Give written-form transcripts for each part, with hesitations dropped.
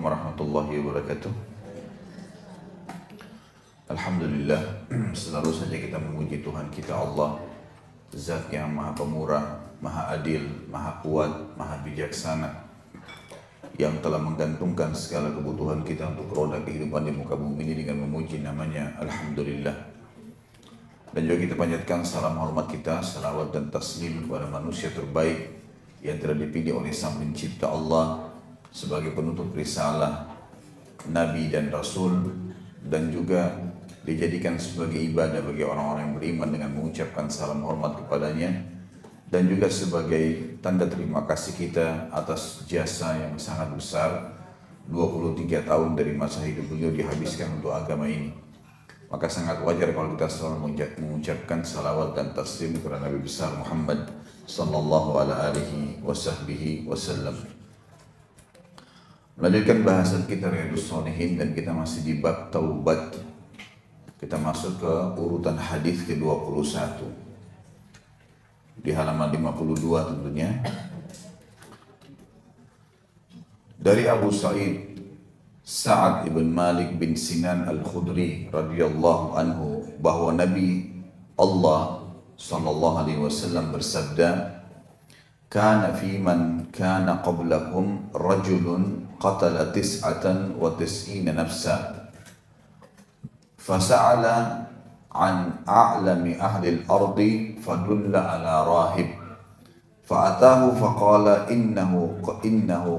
warahmatullahi wabarakatuh. Alhamdulillah, selalu saja kita memuji Tuhan kita Allah, Zat yang maha pemurah, maha adil, maha kuat, maha bijaksana, yang telah menggantungkan segala kebutuhan kita untuk roda kehidupan di muka bumi ini dengan memuji namanya Alhamdulillah. Dan juga kita panjatkan salam hormat kita, salawat dan taslim kepada manusia terbaik yang telah dipilih oleh Sang Pencipta Allah sebagai penutup risalah, Nabi dan Rasul, dan juga dijadikan sebagai ibadah bagi orang-orang yang beriman dengan mengucapkan salam hormat kepadanya, dan juga sebagai tanda terima kasih kita atas jasa yang sangat besar 23 tahun dari masa hidup beliau dihabiskan untuk agama ini. Maka sangat wajar kalau kita selalu mengucapkan salawat dan taslim kepada Nabi besar Muhammad sallallahu alaihi wasallam. Melanjutkan bahasan kita Riyadhus Shalihin, dan kita masih di bab taubat. Kita masuk ke urutan hadis ke-21 di halaman 52 tentunya. Dari Abu Sa'ad ibn Malik bin Sinan al-Khudri radhiyallahu anhu bahwa Nabi Allah sallallahu alaihi wasallam bersabda, "Kana fi man kana qablakum rajulun qatala 99 nafsa fasa'ala an a'lami ahli al-ardi fadulla ala rahib فأتاه فقال إنه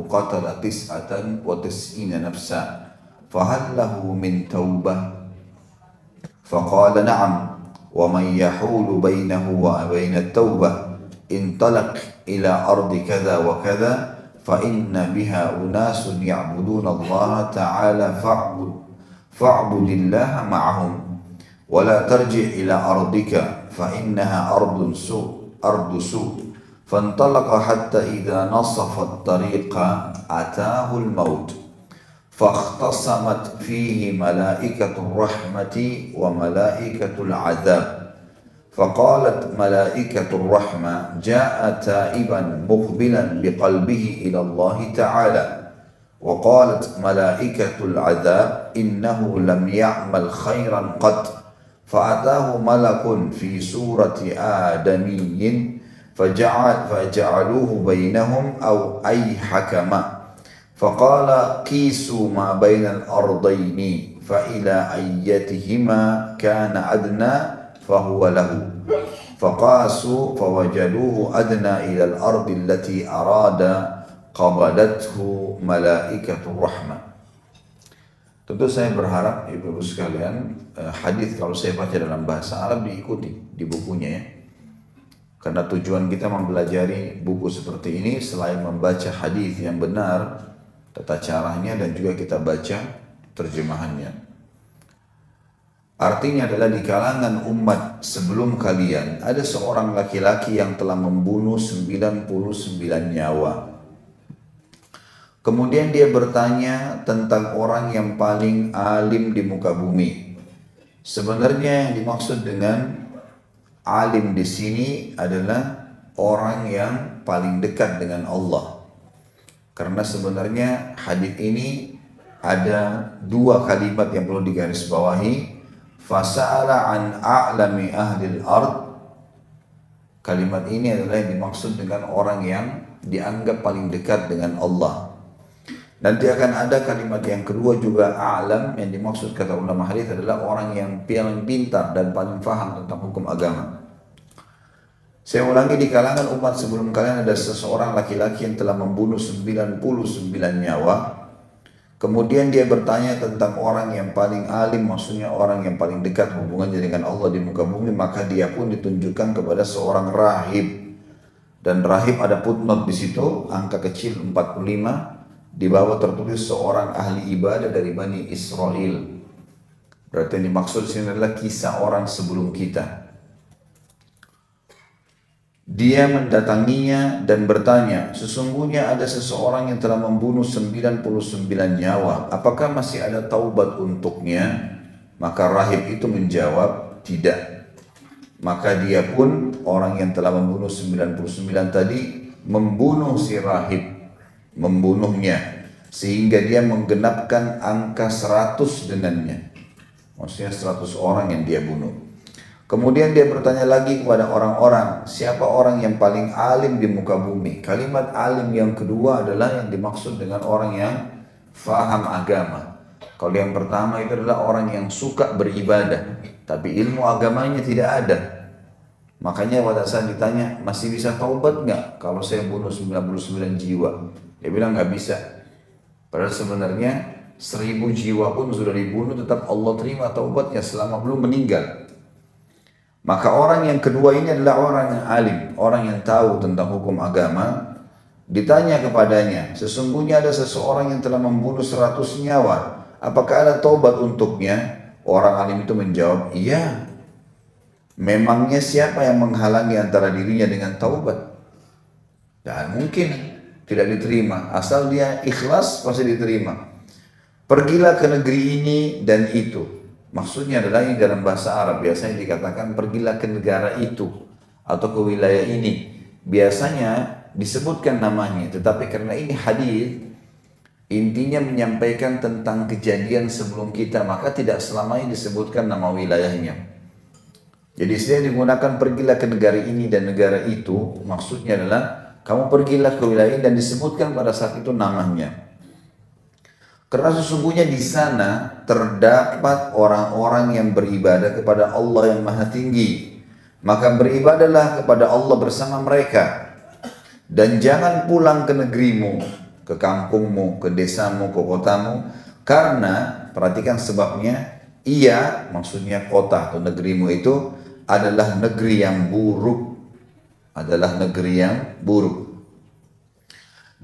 قتل 99 نفسا فهل له من توبة فقال نعم ومن يحول بينه وبين التوبة انطلق إلى أرض كذا وكذا فإن بها أناس يعبدون الله تعالى فاعبد الله معهم ولا ترجع إلى أرضك فإنها أرض سوء فانطلق حتى إذا نصف الطريق أتاه الموت فاختصمت فيه ملائكة الرحمة وملائكة العذاب فقالت ملائكة الرحمة جاء تائبا مقبلا بقلبه إلى الله تعالى وقالت ملائكة العذاب إنه لم يعمل خيرا قط فأتاه ملك في صورة آدمي فجعلوه بينهم أو أي حكما فقال قيسوا ما بين الأرضين فإلى أيتهما كان أدنى فهو له فقاسوا فوجدوه أدنى إلى الأرض التي أراد قبضته ملائكة الرحمة. Tentu saya berharap ibu-ibu sekalian, hadis kalau saya baca dalam bahasa Arab diikuti di bukunya ya. Karena tujuan kita mempelajari buku seperti ini selain membaca hadis yang benar, tata caranya, dan juga kita baca terjemahannya. Artinya adalah di kalangan umat sebelum kalian ada seorang laki-laki yang telah membunuh 99 nyawa. Kemudian dia bertanya tentang orang yang paling alim di muka bumi. Sebenarnya yang dimaksud dengan alim di sini adalah orang yang paling dekat dengan Allah. Karena sebenarnya hadis ini ada dua kalimat yang perlu digarisbawahi. Fasa'ala an a'lami ahlil ard. Kalimat ini adalah yang dimaksud dengan orang yang dianggap paling dekat dengan Allah. Nanti akan ada kalimat yang kedua juga a'lam, yang dimaksud kata ulama hadis adalah orang yang paling pintar dan paling faham tentang hukum agama. Saya ulangi, di kalangan umat sebelum kalian ada seseorang laki-laki yang telah membunuh 99 nyawa. Kemudian dia bertanya tentang orang yang paling alim, maksudnya orang yang paling dekat hubungannya dengan Allah di muka bumi, maka dia pun ditunjukkan kepada seorang rahib. Dan rahib ada footnote di situ, angka kecil 45. Di bawah tertulis seorang ahli ibadah dari Bani Israel. Berarti yang dimaksud sini adalah kisah orang sebelum kita. Dia mendatanginya dan bertanya, sesungguhnya ada seseorang yang telah membunuh 99 nyawa. Apakah masih ada taubat untuknya? Maka rahib itu menjawab, tidak. Maka dia pun, orang yang telah membunuh 99 tadi, membunuh si rahib, membunuhnya sehingga dia menggenapkan angka 100 dengannya. Maksudnya 100 orang yang dia bunuh. Kemudian dia bertanya lagi kepada orang-orang, siapa orang yang paling alim di muka bumi? Kalimat alim yang kedua adalah yang dimaksud dengan orang yang faham agama. Kalau yang pertama itu adalah orang yang suka beribadah, tapi ilmu agamanya tidak ada. Makanya pada saat ditanya, masih bisa taubat nggak kalau saya bunuh 99 jiwa? Dia bilang nggak bisa. Padahal sebenarnya 1000 jiwa pun sudah dibunuh, tetap Allah terima taubatnya selama belum meninggal. Maka orang yang kedua ini adalah orang yang alim, orang yang tahu tentang hukum agama. Ditanya kepadanya, sesungguhnya ada seseorang yang telah membunuh 100 nyawa, apakah ada taubat untuknya? Orang alim itu menjawab, iya. Memangnya siapa yang menghalangi antara dirinya dengan taubat? Dan mungkin tidak diterima, asal dia ikhlas pasti diterima. Pergilah ke negeri ini dan itu. Maksudnya adalah ini dalam bahasa Arab biasanya dikatakan pergilah ke negara itu atau ke wilayah ini. Biasanya disebutkan namanya, tetapi karena ini hadis intinya menyampaikan tentang kejadian sebelum kita, maka tidak selamanya disebutkan nama wilayahnya. Jadi istilah digunakan pergilah ke negara ini dan negara itu, maksudnya adalah kamu pergilah ke wilayah ini dan disebutkan pada saat itu namanya. Karena sesungguhnya di sana terdapat orang-orang yang beribadah kepada Allah yang Maha Tinggi. Maka beribadahlah kepada Allah bersama mereka. Dan jangan pulang ke negerimu, ke kampungmu, ke desamu, ke kotamu. Karena, perhatikan sebabnya, ia, maksudnya kota atau negerimu itu adalah negeri yang buruk. Adalah negeri yang buruk.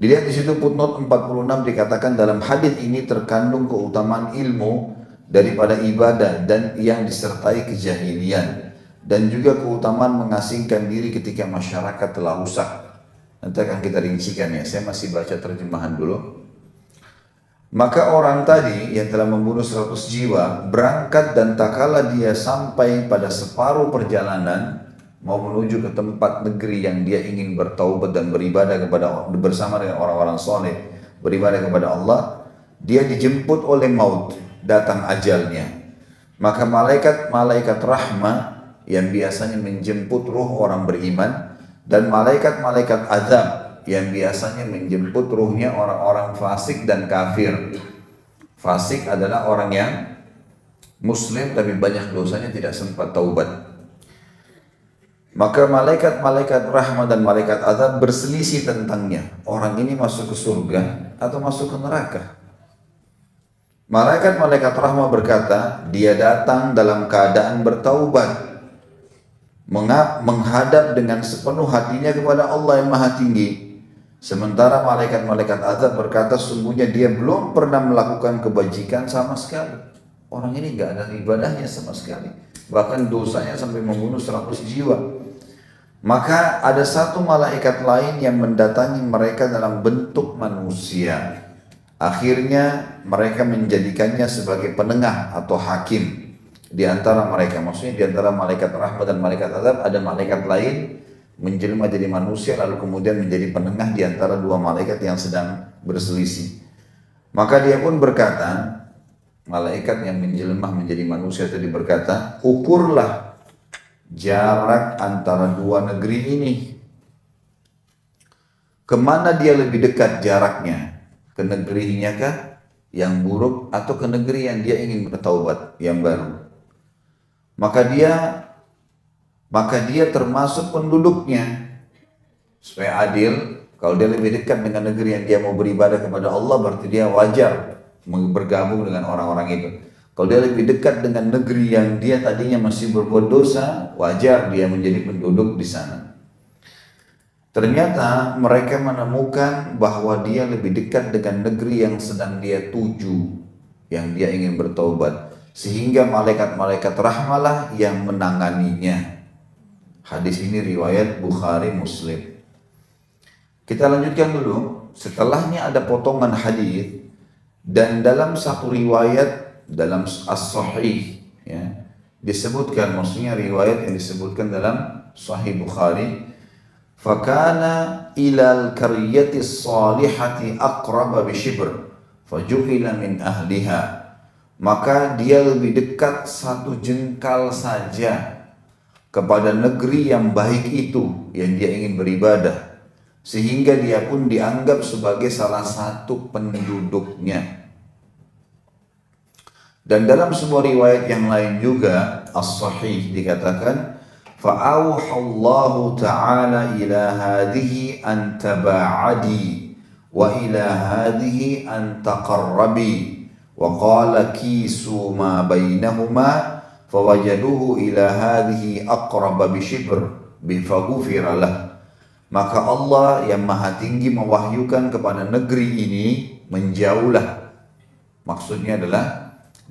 Dilihat di situ footnote 46 dikatakan dalam hadis ini terkandung keutamaan ilmu daripada ibadah dan yang disertai kejahilian dan juga keutamaan mengasingkan diri ketika masyarakat telah rusak. Nanti akan kita rincikan ya. Saya masih baca terjemahan dulu. Maka orang tadi yang telah membunuh 100 jiwa berangkat dan tak kala dia sampai pada separuh perjalanan mau menuju ke tempat negeri yang dia ingin bertaubat dan beribadah kepada bersama dengan orang-orang soleh, beribadah kepada Allah, dia dijemput oleh maut, datang ajalnya. Maka malaikat-malaikat rahmah yang biasanya menjemput ruh orang beriman dan malaikat-malaikat azab yang biasanya menjemput ruhnya orang-orang fasik dan kafir. Fasik adalah orang yang muslim tapi banyak dosanya tidak sempat taubat. Maka malaikat-malaikat rahmat dan malaikat azab berselisih tentangnya. Orang ini masuk ke surga atau masuk ke neraka. Malaikat-malaikat rahmat berkata, dia datang dalam keadaan bertaubat, menghadap dengan sepenuh hatinya kepada Allah yang Maha Tinggi. Sementara malaikat-malaikat azab berkata, sungguhnya dia belum pernah melakukan kebajikan sama sekali. Orang ini gak ada ibadahnya sama sekali. Bahkan dosanya sampai membunuh 100 jiwa. Maka ada satu malaikat lain yang mendatangi mereka dalam bentuk manusia. Akhirnya mereka menjadikannya sebagai penengah atau hakim di antara mereka. Maksudnya di antara malaikat rahmat dan malaikat azab ada malaikat lain menjelma jadi manusia lalu kemudian menjadi penengah di antara dua malaikat yang sedang berselisih. Maka dia pun berkata, malaikat yang menjelma menjadi manusia tadi berkata, ukurlah jarak antara dua negeri ini. Kemana dia lebih dekat jaraknya? Ke negerinya kah yang buruk atau ke negeri yang dia ingin bertaubat yang baru? Maka dia termasuk penduduknya. Supaya adil, kalau dia lebih dekat dengan negeri yang dia mau beribadah kepada Allah, berarti dia wajar bergabung dengan orang-orang itu. Kalau dia lebih dekat dengan negeri yang dia tadinya masih berbuat dosa, wajar dia menjadi penduduk di sana. Ternyata mereka menemukan bahwa dia lebih dekat dengan negeri yang sedang dia tuju, yang dia ingin bertaubat. Sehingga malaikat-malaikat rahmalah yang menanganinya. Hadis ini riwayat Bukhari Muslim. Kita lanjutkan dulu. Setelahnya ada potongan hadis dan dalam satu riwayat dalam As-Sahih ya, disebutkan, maksudnya riwayat yang disebutkan dalam Sahih Bukhari, fakana ilal qaryati salihati aqraba bishibr faju'ila min ahliha, maka dia lebih dekat satu jengkal saja kepada negeri yang baik itu yang dia ingin beribadah, sehingga dia pun dianggap sebagai salah satu penduduknya. Dan dalam sebuah riwayat yang lain juga as-sahih dikatakan, fa'auhallahu ta'ala ila hadhihi an taba'adi wa ila hadhihi an taqarrabi wa qala kisu ma bainahuma fawajaduhu ila hadhihi aqraba bishibr bifaghfira lah. Maka Allah yang maha tinggi mewahyukan kepada negeri ini menjauhlah. Maksudnya adalah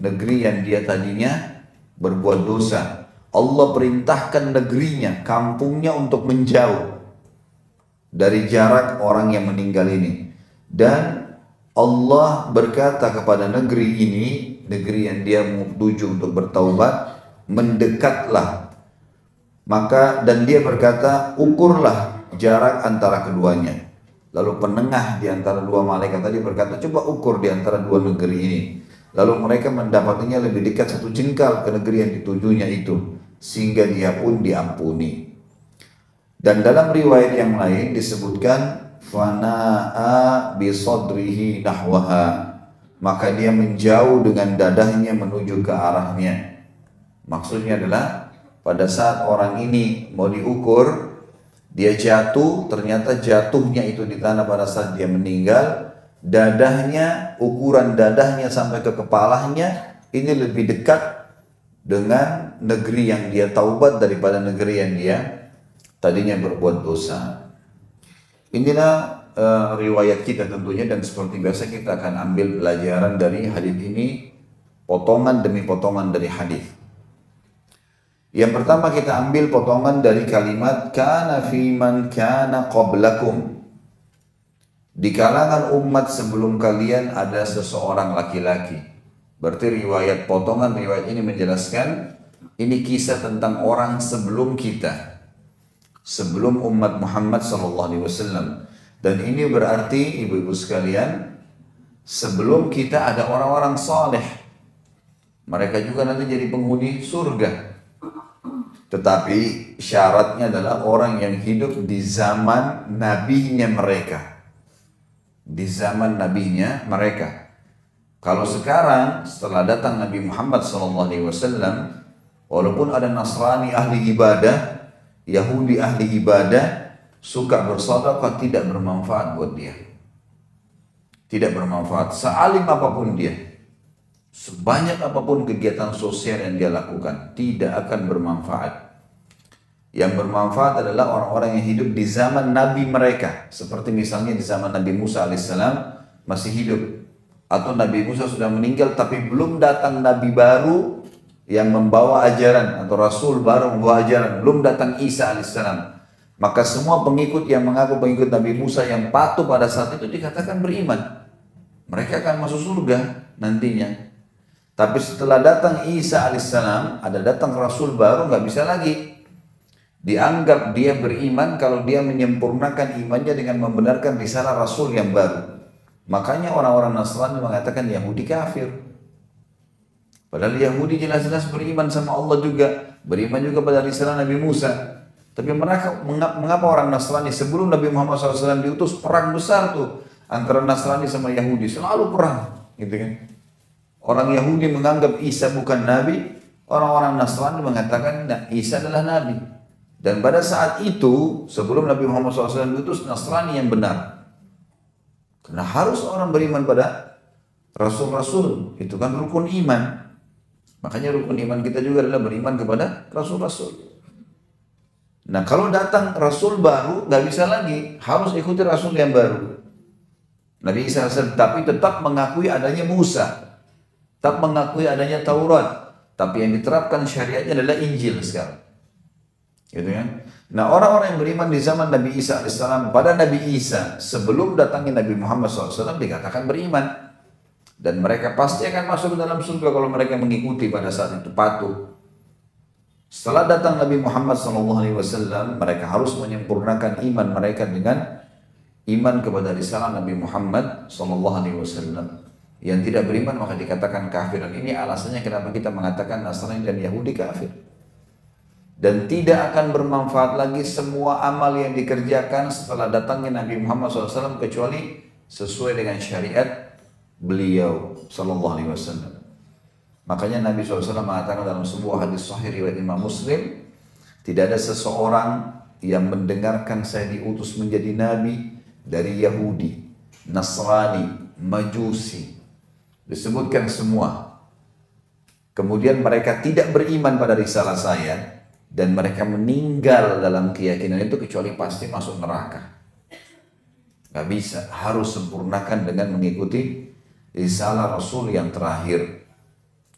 negeri yang dia tadinya berbuat dosa. Allah perintahkan negerinya, kampungnya untuk menjauh dari jarak orang yang meninggal ini. Dan Allah berkata kepada negeri ini, negeri yang dia tuju untuk bertaubat, mendekatlah. Maka dan dia berkata, ukurlah jarak antara keduanya. Lalu penengah di antara dua malaikat tadi berkata, coba ukur di antara dua negeri ini. Lalu mereka mendapatinya lebih dekat satu jengkal ke negeri yang ditujunya itu, sehingga dia pun diampuni. Dan dalam riwayat yang lain disebutkan, fana'a bisadrihi nahwaha, maka dia menjauh dengan dadahnya menuju ke arahnya. Maksudnya adalah pada saat orang ini mau diukur, dia jatuh, ternyata jatuhnya itu di tanah pada saat dia meninggal, dadahnya, ukuran dadahnya sampai ke kepalanya ini lebih dekat dengan negeri yang dia taubat daripada negeri yang dia tadinya berbuat dosa. Inilah riwayat kita tentunya, dan seperti biasa kita akan ambil pelajaran dari hadis ini, potongan demi potongan dari hadis. Yang pertama kita ambil potongan dari kalimat kana fi man kana qablakum. Di kalangan umat sebelum kalian ada seseorang laki-laki. Berarti riwayat potongan riwayat ini menjelaskan ini kisah tentang orang sebelum kita, sebelum umat Muhammad SAW. Dan ini berarti ibu-ibu sekalian, sebelum kita ada orang-orang saleh. Mereka juga nanti jadi penghuni surga. Tetapi syaratnya adalah orang yang hidup di zaman nabinya mereka. Di zaman nabinya mereka. Kalau sekarang setelah datang Nabi Muhammad SAW, walaupun ada Nasrani ahli ibadah, Yahudi ahli ibadah, suka bersedekah, tidak bermanfaat buat dia. Tidak bermanfaat. Sealim apapun dia, sebanyak apapun kegiatan sosial yang dia lakukan, tidak akan bermanfaat. Yang bermanfaat adalah orang-orang yang hidup di zaman Nabi mereka. Seperti misalnya di zaman Nabi Musa alaihissalam masih hidup. Atau Nabi Musa sudah meninggal tapi belum datang Nabi baru yang membawa ajaran. Atau Rasul baru membawa ajaran. Belum datang Isa alaihissalam. Maka semua pengikut yang mengaku pengikut Nabi Musa yang patuh pada saat itu dikatakan beriman. Mereka akan masuk surga nantinya. Tapi setelah datang Isa alaihissalam, ada datang Rasul baru, nggak bisa lagi. Dianggap dia beriman kalau dia menyempurnakan imannya dengan membenarkan risalah Rasul yang baru. Makanya orang-orang Nasrani mengatakan Yahudi kafir. Padahal Yahudi jelas-jelas beriman sama Allah juga, beriman juga pada risalah Nabi Musa. Tapi mereka, mengapa orang Nasrani sebelum Nabi Muhammad SAW diutus perang besar tuh antara Nasrani sama Yahudi, selalu perang, gitu kan? Orang Yahudi menganggap Isa bukan Nabi, orang-orang Nasrani mengatakan Isa adalah Nabi. Dan pada saat itu, sebelum Nabi Muhammad SAW diutus, Nasrani yang benar. Karena harus orang beriman pada Rasul-Rasul. Itu kan rukun iman. Makanya rukun iman kita juga adalah beriman kepada Rasul-Rasul. Nah kalau datang Rasul baru, nggak bisa lagi. Harus ikuti Rasul yang baru. Nabi Isa SAW, tapi tetap mengakui adanya Musa. Tetap mengakui adanya Taurat. Tapi yang diterapkan syariatnya adalah Injil sekarang. Gitu kan? Nah orang-orang yang beriman di zaman Nabi Isa AS, pada Nabi Isa sebelum datangnya Nabi Muhammad SAW dikatakan beriman, dan mereka pasti akan masuk ke dalam surga kalau mereka mengikuti pada saat itu, patuh. Setelah datang Nabi Muhammad SAW, mereka harus menyempurnakan iman mereka dengan iman kepada risalah Nabi Muhammad SAW. Yang tidak beriman maka dikatakan kafir. Dan ini alasannya kenapa kita mengatakan Nasrani dan Yahudi kafir. Dan tidak akan bermanfaat lagi semua amal yang dikerjakan setelah datangnya Nabi Muhammad SAW kecuali sesuai dengan syariat beliau Sallallahu Alaihi Wasallam. Makanya Nabi SAW mengatakan dalam sebuah hadis sahih riwayat Imam Muslim, tidak ada seseorang yang mendengarkan saya diutus menjadi nabi dari Yahudi, Nasrani, Majusi, disebutkan semua. Kemudian mereka tidak beriman pada risalah saya dan mereka meninggal dalam keyakinan itu kecuali pasti masuk neraka. Gak bisa, harus sempurnakan dengan mengikuti risalah Rasul yang terakhir.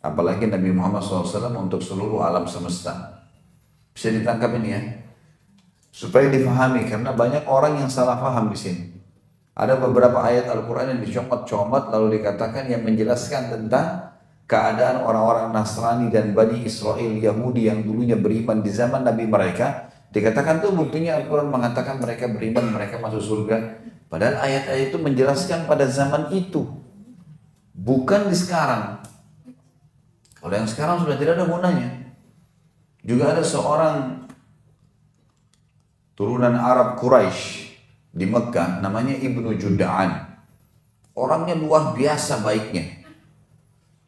Apalagi Nabi Muhammad SAW untuk seluruh alam semesta. Bisa ditangkap ini ya, supaya difahami, karena banyak orang yang salah paham di sini. Ada beberapa ayat Al-Quran yang dicomot-comot lalu dikatakan yang menjelaskan tentang keadaan orang-orang Nasrani dan Bani Israel Yahudi yang dulunya beriman di zaman Nabi mereka. Dikatakan tuh buktinya Al-Quran mengatakan mereka beriman, mereka masuk surga. Padahal ayat-ayat itu menjelaskan pada zaman itu, bukan di sekarang. Kalau yang sekarang sudah tidak ada gunanya. Juga ada seorang turunan Arab Quraisy di Mekah namanya Ibnu Jud'an. Orangnya luar biasa baiknya.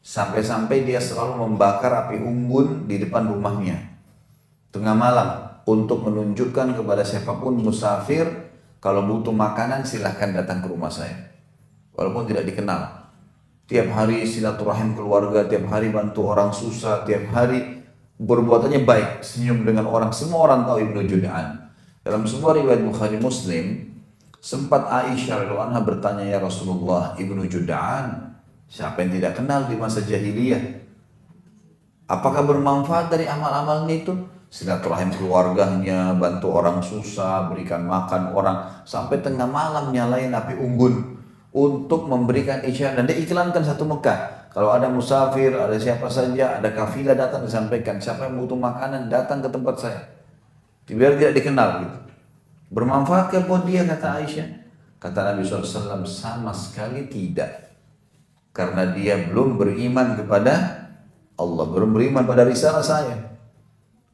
Sampai-sampai dia selalu membakar api unggun di depan rumahnya tengah malam untuk menunjukkan kepada siapapun musafir, kalau butuh makanan silahkan datang ke rumah saya. Walaupun tidak dikenal. Tiap hari silaturahim keluarga, tiap hari bantu orang susah, tiap hari berbuatannya baik, senyum dengan orang. Semua orang tahu Ibnu Jud'an. Dalam sebuah riwayat Bukhari Muslim, sempat Aisyah radhiyallahu anha bertanya, ya Rasulullah, Ibnu Jud'an siapa yang tidak kenal di masa jahiliyah? Apakah bermanfaat dari amal-amalnya itu? Silaturahim keluarganya, bantu orang susah, berikan makan orang, sampai tengah malam nyalain api unggun untuk memberikan isyarat. Dan dia iklankan satu Mekah, kalau ada musafir, ada siapa saja, ada kafilah datang disampaikan, siapa yang butuh makanan datang ke tempat saya, biar tidak dikenal gitu. Bermanfaatkah buat dia, kata Aisyah? Kata Nabi SAW, sama sekali tidak. Karena dia belum beriman kepada Allah, belum beriman pada risalah saya.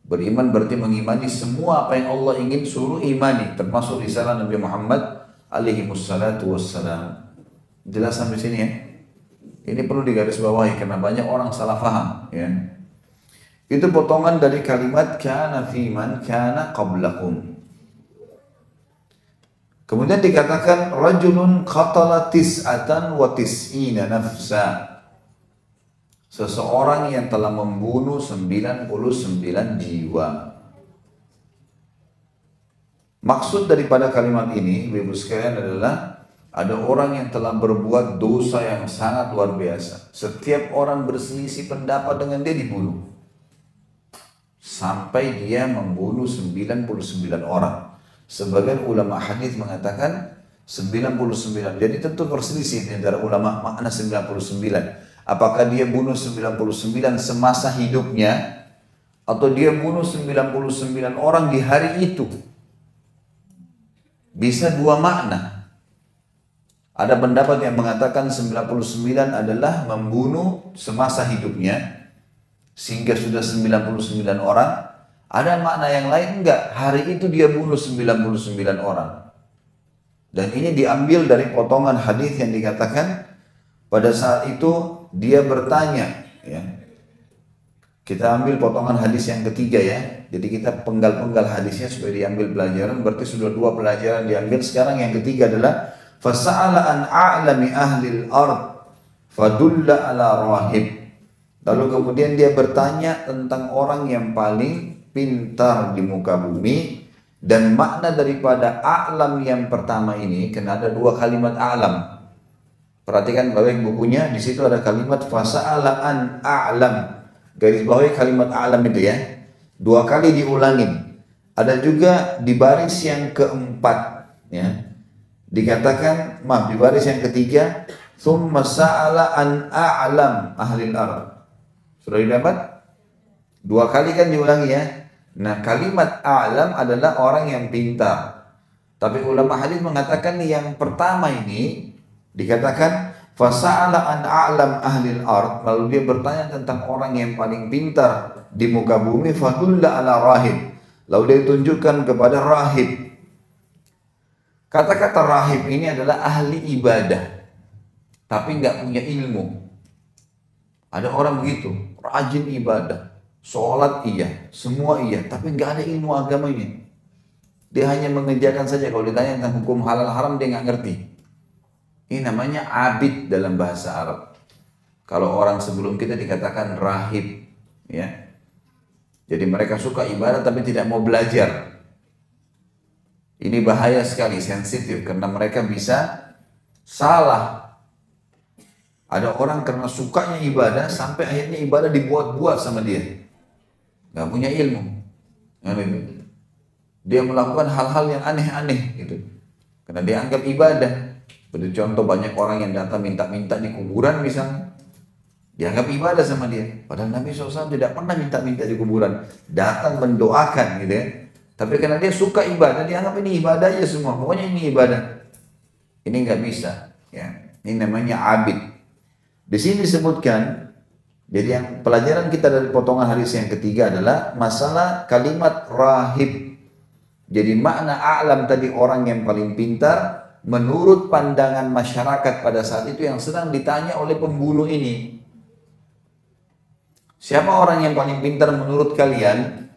Beriman berarti mengimani semua apa yang Allah ingin suruh imani, termasuk risalah Nabi Muhammad alaihi wassalatu wassalam. Jelas sampai sini ya? Ini perlu digarisbawahi karena banyak orang salah faham ya. Itu potongan dari kalimat kana fi man kana qablakum. Kemudian dikatakan rajulun qatala tis'atan wa tis'ina nafsa. Seseorang yang telah membunuh 99 jiwa. Maksud daripada kalimat ini, Ibu sekalian, adalah ada orang yang telah berbuat dosa yang sangat luar biasa. Setiap orang berselisih pendapat dengan dia dibunuh. Sampai dia membunuh 99 orang. Sebagian ulama hadis mengatakan 99. Jadi tentu berselisih di antara ulama makna 99. Apakah dia bunuh 99 semasa hidupnya atau dia bunuh 99 orang di hari itu? Bisa dua makna. Ada pendapat yang mengatakan 99 adalah membunuh semasa hidupnya sehingga sudah 99 orang. Ada makna yang lain enggak, hari itu dia bunuh 99 orang. Dan ini diambil dari potongan hadis yang dikatakan pada saat itu dia bertanya ya. Kita ambil potongan hadis yang ketiga ya. Jadi kita penggal-penggal hadisnya supaya diambil pelajaran. Berarti sudah dua pelajaran diambil. Sekarang yang ketiga adalah fasa'ala an a'lami ahlil ard fadulla ala rahib. Lalu kemudian dia bertanya tentang orang yang paling pintar di muka bumi. Dan makna daripada a'lam yang pertama ini, karena ada dua kalimat a'lam. Perhatikan baik bukunya, di situ ada kalimat fasa'ala an a'lam. Garis bawahi kalimat a'lam itu ya. Dua kali diulangin. Ada juga di baris yang keempat ya. Dikatakan, maaf, di baris yang ketiga, thumma sa'ala an a'lam ahlil ardh. Sudah didapat? Dua kali kan diulangi ya. Nah, kalimat a'lam adalah orang yang pintar. Tapi ulama hadis mengatakan yang pertama ini dikatakan Fasa'ala an a'lam ahlil ard, lalu dia bertanya tentang orang yang paling pintar di muka bumi. Fadulla ala rahib, lalu dia tunjukkan kepada rahib. Kata-kata rahib ini adalah ahli ibadah, tapi nggak punya ilmu. Ada orang begitu, rajin ibadah, sholat iya, semua iya, tapi nggak ada ilmu agamanya. Dia hanya mengerjakan saja, kalau ditanya tentang hukum halal haram dia nggak ngerti. Ini namanya abid dalam bahasa Arab. Kalau orang sebelum kita dikatakan rahib, ya. Jadi mereka suka ibadah tapi tidak mau belajar. Ini bahaya sekali, sensitif, karena mereka bisa salah. Ada orang karena sukanya ibadah sampai akhirnya ibadah dibuat-buat sama dia. Gak punya ilmu. Dia melakukan hal-hal yang aneh-aneh gitu. Karena dia anggap ibadah. Seperti contoh banyak orang yang datang minta-minta di kuburan misalnya. Dianggap ibadah sama dia. Padahal Nabi SAW tidak pernah minta-minta di kuburan. Datang mendoakan gitu ya. Tapi karena dia suka ibadah, dianggap ini ibadah aja semua. Pokoknya ini ibadah. Ini nggak bisa. Ya. Ini namanya abid. Di sini disebutkan, jadi yang pelajaran kita dari potongan hadis yang ketiga adalah masalah kalimat rahib. Jadi makna a'lam tadi orang yang paling pintar, menurut pandangan masyarakat pada saat itu yang sedang ditanya oleh pembunuh ini. Siapa orang yang paling pintar menurut kalian?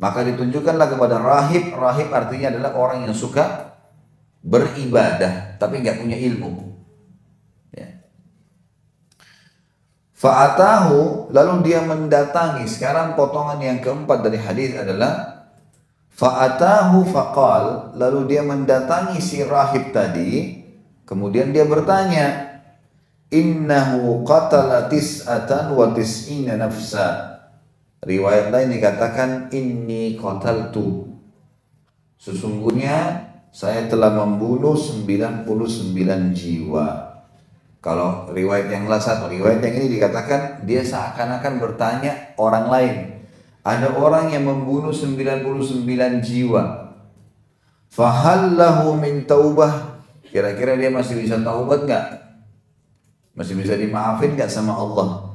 Maka ditunjukkanlah kepada rahib. Rahib artinya adalah orang yang suka beribadah tapi nggak punya ilmu. Ya. Fa'atahu, lalu dia mendatangi. Sekarang potongan yang keempat dari hadis adalah fa'atahu faqal, lalu dia mendatangi si rahib tadi, kemudian dia bertanya, innahu qatala tis'atan wa tis'ina nafsa. Riwayat lain dikatakan inni qataltu, sesungguhnya saya telah membunuh 99 jiwa. Kalau riwayat yang satu, riwayat yang ini dikatakan dia seakan-akan bertanya orang lain. Ada orang yang membunuh 99 jiwa. Fahal lahu min taubah? Kira-kira dia masih bisa taubat nggak? Masih bisa dimaafin nggak sama Allah?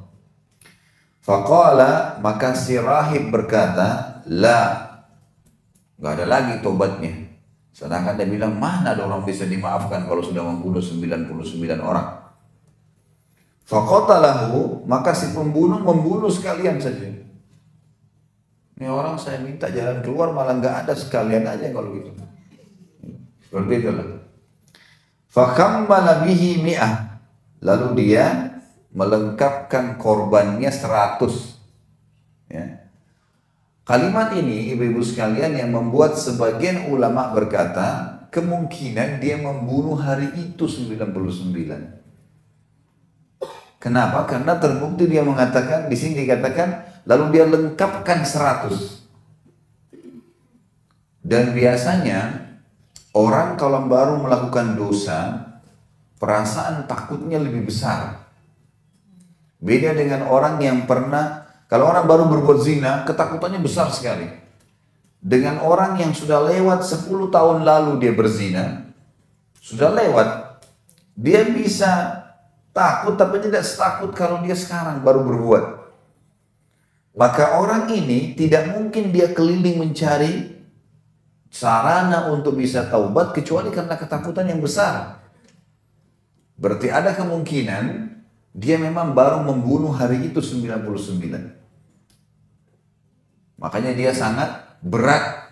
Faqala, maka si rahib berkata, la, nggak ada lagi taubatnya. Sedangkan dia bilang, mana ada orang bisa dimaafkan kalau sudah membunuh 99 orang. Faqatalahu, maka si pembunuh membunuh sekalian saja. Ini orang saya minta jalan keluar malah nggak ada, sekalian aja kalau gitu. Seperti itulah. Fakammala bihi mi'ah, lalu dia melengkapkan korbannya 100. Ya. Kalimat ini ibu-ibu sekalian yang membuat sebagian ulama berkata kemungkinan dia membunuh hari itu 99. Kenapa? Karena terbukti dia mengatakan, di sini dikatakan lalu dia lengkapkan 100. Dan biasanya orang kalau baru melakukan dosa, perasaan takutnya lebih besar. Beda dengan orang yang pernah, kalau orang baru berbuat zina, ketakutannya besar sekali. Dengan orang yang sudah lewat 10 tahun lalu dia berzina, sudah lewat, dia bisa takut tapi tidak setakut kalau dia sekarang baru berbuat. Maka orang ini tidak mungkin dia keliling mencari sarana untuk bisa taubat kecuali karena ketakutan yang besar. Berarti ada kemungkinan dia memang baru membunuh hari itu 99. Makanya dia sangat berat,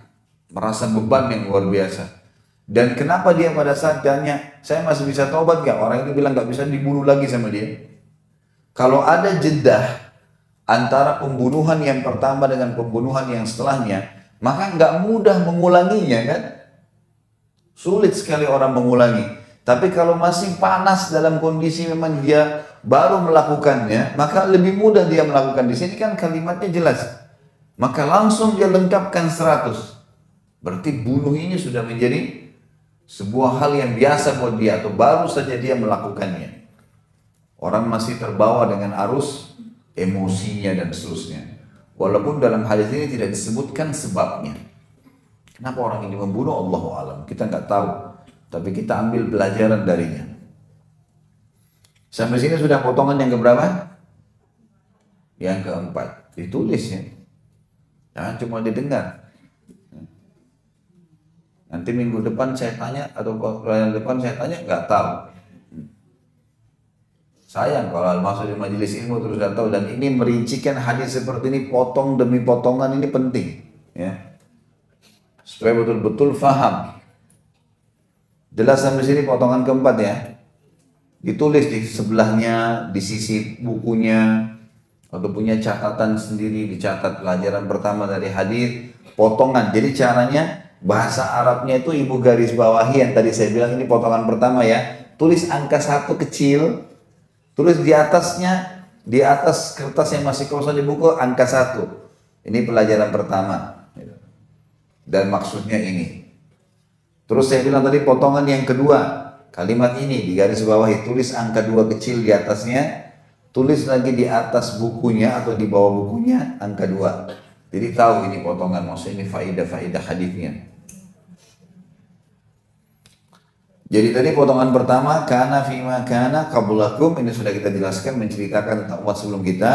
merasa beban yang luar biasa. Dan kenapa dia pada saat tanya, saya masih bisa taubat gak? Orang itu bilang gak bisa, dibunuh lagi sama dia. Kalau ada jedah antara pembunuhan yang pertama dengan pembunuhan yang setelahnya, maka gak mudah mengulanginya kan? Sulit sekali orang mengulangi. Tapi kalau masih panas dalam kondisi memang dia baru melakukannya, maka lebih mudah dia melakukan. Di sini kan kalimatnya jelas. Maka langsung dia lengkapkan 100. Berarti bunuh ini sudah menjadi sebuah hal yang biasa buat dia atau baru saja dia melakukannya. Orang masih terbawa dengan arus emosinya dan seterusnya. Walaupun dalam hadis ini tidak disebutkan sebabnya. Kenapa orang ini membunuh? Allahu a'lam. Kita nggak tahu. Tapi kita ambil pelajaran darinya. Sampai sini sudah potongan yang keberapa? Yang keempat. Ditulis ya. Jangan cuma didengar. Nanti minggu depan saya tanya atau bulan depan saya tanya nggak tahu. Sayang kalau masuk di majelis ilmu terus nggak tahu, dan ini merincikan hadis seperti ini potong demi potongan ini penting ya. Supaya betul-betul faham. Jelas sampai sini potongan keempat ya. Ditulis di sebelahnya, di sisi bukunya, atau punya catatan sendiri, dicatat pelajaran pertama dari hadis, potongan. Jadi caranya bahasa Arabnya itu ibu garis bawahi yang tadi saya bilang ini potongan pertama ya. Tulis angka 1 kecil, tulis di atasnya, di atas kertas yang masih kosong di buku angka 1. Ini pelajaran pertama. Dan maksudnya ini. Terus saya bilang tadi potongan yang kedua, kalimat ini di garis bawahi, tulis angka 2 kecil di atasnya, tulis lagi di atas bukunya atau di bawah bukunya angka 2. Jadi tahu ini potongan, maksudnya ini faidah-faidah hadisnya. Jadi tadi potongan pertama, kana fima kana qablakum, ini sudah kita jelaskan, menceritakan tentang umat sebelum kita.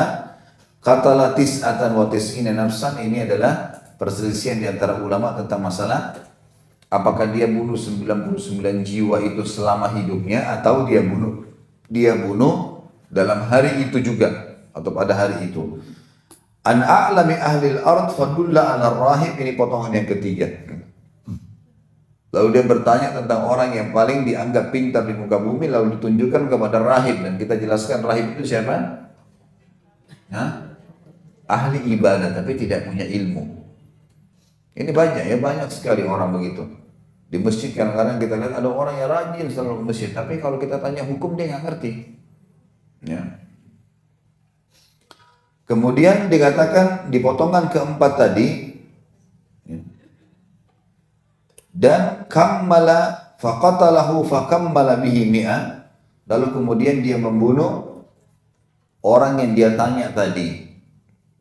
Qatala tis'atan wa tis'ina nafsan, ini adalah perselisihan di antara ulama tentang masalah apakah dia bunuh 99 jiwa itu selama hidupnya atau dia bunuh dalam hari itu juga atau pada hari itu. An a'lami ahli al-ard fadulla 'ala rahib, ini potongan yang ketiga. Lalu dia bertanya tentang orang yang paling dianggap pintar di muka bumi, lalu ditunjukkan kepada rahib, dan kita jelaskan rahib itu siapa? Ahli ibadah tapi tidak punya ilmu. Ini banyak ya, banyak sekali orang begitu. Di masjid kadang-kadang kita lihat ada orang yang rajin selalu ke masjid, tapi kalau kita tanya hukum dia nggak ngerti. Ya. Kemudian dikatakan di potongan keempat tadi, dan kammala faqatalahu fakammala bihi mi'ah, lalu kemudian dia membunuh orang yang dia tanya tadi.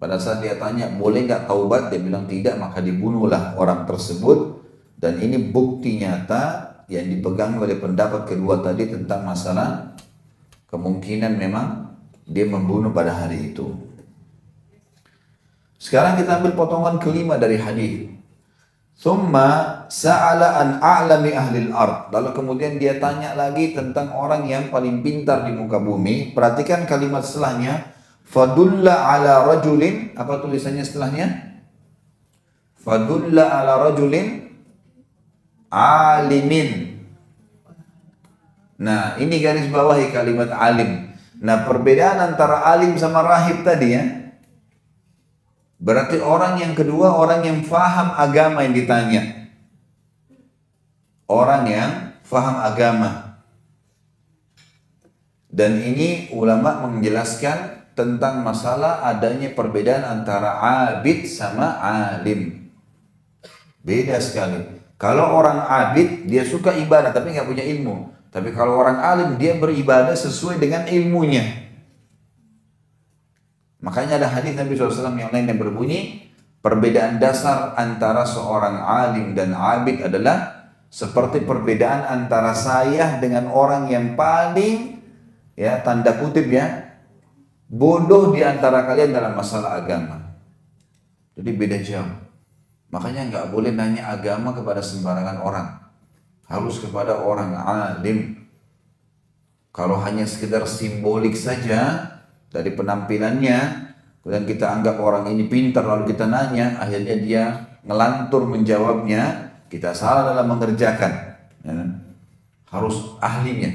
Pada saat dia tanya boleh nggak taubat, dia bilang tidak, maka dibunuhlah orang tersebut. Dan ini bukti nyata yang dipegang oleh pendapat kedua tadi tentang masalah kemungkinan memang dia membunuh pada hari itu. Sekarang kita ambil potongan kelima dari hadis. Thumma sa'ala an a'lami ahli al-ard. Lalu kemudian dia tanya lagi tentang orang yang paling pintar di muka bumi. Perhatikan kalimat setelahnya. Fadulla ala rajulin, apa tulisannya setelahnya? Fadulla ala rajulin alimin. Nah, ini garis bawahi kalimat alim. Nah, perbedaan antara alim sama rahib tadi ya. Berarti orang yang kedua, orang yang faham agama yang ditanya. Orang yang faham agama. Dan ini ulama menjelaskan tentang masalah adanya perbedaan antara abid sama alim. Beda sekali. Kalau orang abid, dia suka ibadah tapi nggak punya ilmu. Tapi kalau orang alim, dia beribadah sesuai dengan ilmunya. Makanya ada hadis Nabi SAW yang lain yang berbunyi, perbedaan dasar antara seorang alim dan abid adalah seperti perbedaan antara saya dengan orang yang paling, ya tanda kutip ya, bodoh di antara kalian dalam masalah agama. Jadi beda jauh. Makanya nggak boleh nanya agama kepada sembarangan orang. Harus kepada orang alim. Kalau hanya sekedar simbolik saja dari penampilannya, kemudian kita anggap orang ini pintar lalu kita nanya, akhirnya dia ngelantur menjawabnya, kita salah dalam mengerjakan. Ya. Harus ahlinya.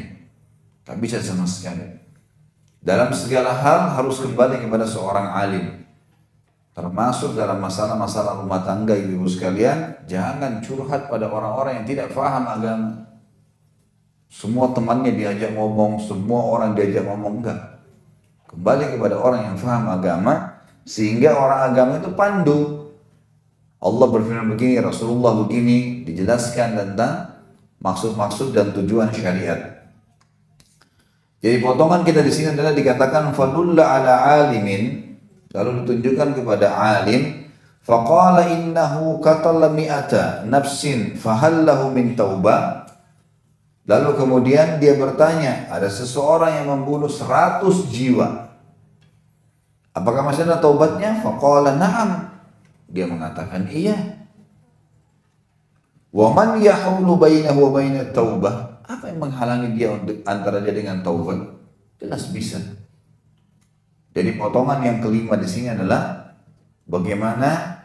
Tak bisa sama sekali. Dalam segala hal harus kembali kepada seorang alim. Termasuk dalam masalah-masalah rumah tangga, ibu-ibu sekalian, jangan curhat pada orang-orang yang tidak paham agama. Semua temannya diajak ngomong, semua orang diajak ngomong, enggak. Kembali kepada orang yang paham agama, sehingga orang agama itu pandu. Allah berfirman begini, Rasulullah begini, dijelaskan tentang maksud-maksud dan tujuan syariat. Jadi potongan kita di sini adalah dikatakan fadulla ala alimin, lalu ditunjukkan kepada alim, faqala innahu qatala mi'ata nafsin fahallahu min taubah. Lalu kemudian dia bertanya, ada seseorang yang membunuh 100 jiwa. Apakah masih ada taubatnya? Faqala na'am. Dia mengatakan iya. Wa man yahulu bainahu wa bainat taubah? Apa yang menghalangi dia untuk antara dia dengan taubat? Jelas bisa. Jadi potongan yang kelima di sini adalah bagaimana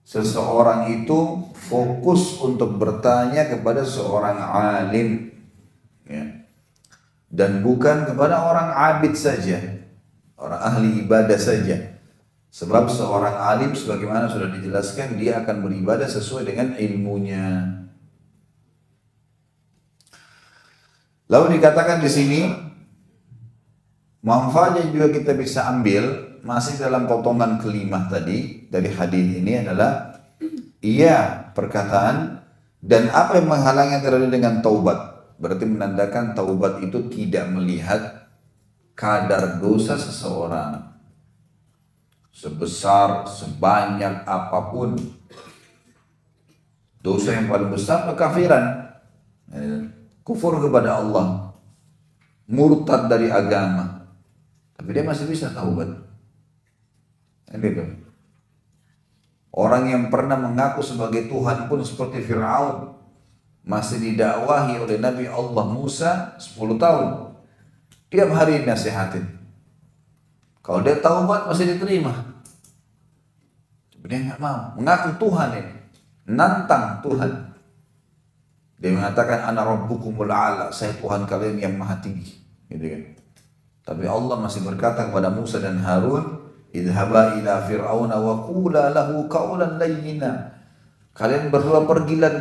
seseorang itu fokus untuk bertanya kepada seorang alim, ya. Dan bukan kepada orang abid saja, orang ahli ibadah saja. Sebab seorang alim sebagaimana sudah dijelaskan, dia akan beribadah sesuai dengan ilmunya. Lalu dikatakan di sini, manfaatnya juga kita bisa ambil masih dalam potongan kelima tadi dari hadis ini adalah iya perkataan dan apa yang menghalangi antara dengan taubat. Berarti menandakan taubat itu tidak melihat kadar dosa seseorang. Sebesar, sebanyak apapun. Dosa yang paling besar kekafiran. Kufur kepada Allah. Murtad dari agama. Tapi dia masih bisa taubat. Gitu. Orang yang pernah mengaku sebagai Tuhan pun seperti Fir'aun. Masih didakwahi oleh Nabi Allah Musa 10 tahun. Tiap hari nasihatin. Kalau dia taubat masih diterima. Tapi dia nggak mau. Mengaku Tuhan ini. Nantang Tuhan. Dia mengatakan, Ana Rabbukumul A'la. Saya Tuhan kalian yang maha tinggi. Gitu kan. Tapi Allah masih berkata kepada Musa dan Harun, idhaba ila fir'auna wa qula lahu qawlan layyina. Kalian berdua pergilah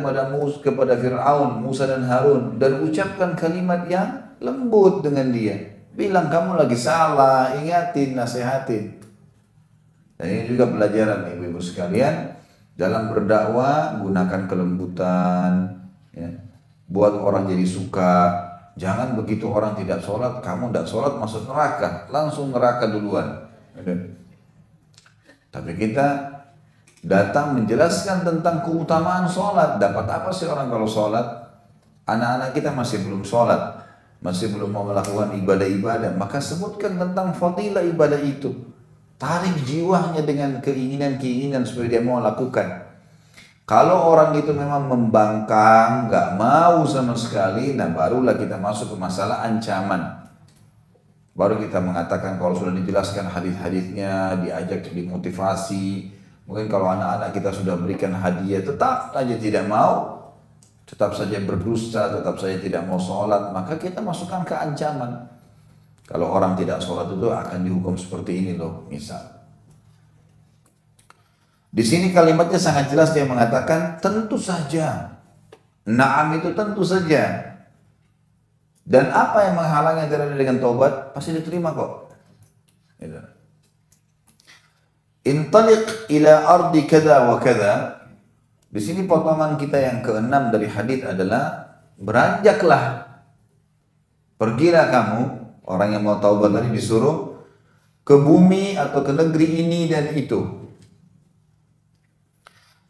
kepada Fir'aun, Musa dan Harun, dan ucapkan kalimat yang lembut dengan dia. Bilang kamu lagi salah, ingatin, nasihatin. Dan ini juga pelajaran ibu-ibu sekalian, dalam berdakwah gunakan kelembutan, ya. Buat orang jadi suka. Jangan begitu orang tidak sholat, kamu tidak sholat masuk neraka, langsung neraka duluan. Tapi kita datang menjelaskan tentang keutamaan sholat. Dapat apa sih orang kalau sholat? Anak-anak kita masih belum sholat, masih belum mau melakukan ibadah-ibadah, maka sebutkan tentang fadilah ibadah itu. Tarik jiwanya dengan keinginan-keinginan supaya dia mau lakukan. Kalau orang itu memang membangkang, nggak mau sama sekali, nah barulah kita masuk ke masalah ancaman. Baru kita mengatakan kalau sudah dijelaskan hadis-hadisnya, diajak dimotivasi. Mungkin kalau anak-anak kita sudah berikan hadiah, tetap saja tidak mau, tetap saja berdusta, tetap saja tidak mau sholat, maka kita masukkan ke ancaman. Kalau orang tidak sholat itu akan dihukum seperti ini loh, misal. Di sini kalimatnya sangat jelas, dia mengatakan tentu saja. Naam itu tentu saja. Dan apa yang menghalangi antara dengan taubat? Pasti diterima kok. Gitu. Intaliq ila ardi kada wa kada. Di sini potongan kita yang keenam dari hadis adalah beranjaklah. Pergilah kamu, orang yang mau taubat tadi disuruh ke bumi atau ke negeri ini dan itu.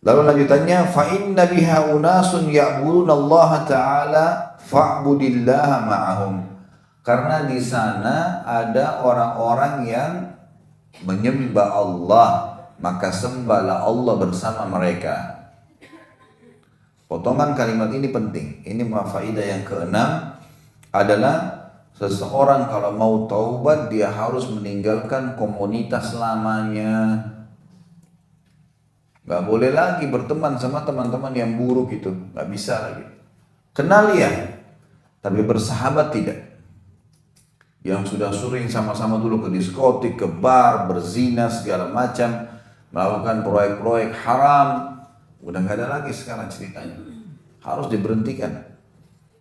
Lalu lanjutannya, fa inna biha unasun ya'budunallaha ta'ala fa'budillaha ma'ahum. Karena di sana ada orang-orang yang menyembah Allah, maka sembahlah Allah bersama mereka. Potongan kalimat ini penting. Ini faidah yang keenam adalah seseorang kalau mau taubat dia harus meninggalkan komunitas lamanya. Gak boleh lagi berteman sama teman-teman yang buruk itu, gak bisa lagi. Kenal ya, tapi bersahabat tidak. Yang sudah sering sama-sama dulu ke diskotik, ke bar, berzina segala macam, melakukan proyek-proyek haram, udah gak ada lagi sekarang ceritanya. Harus diberhentikan.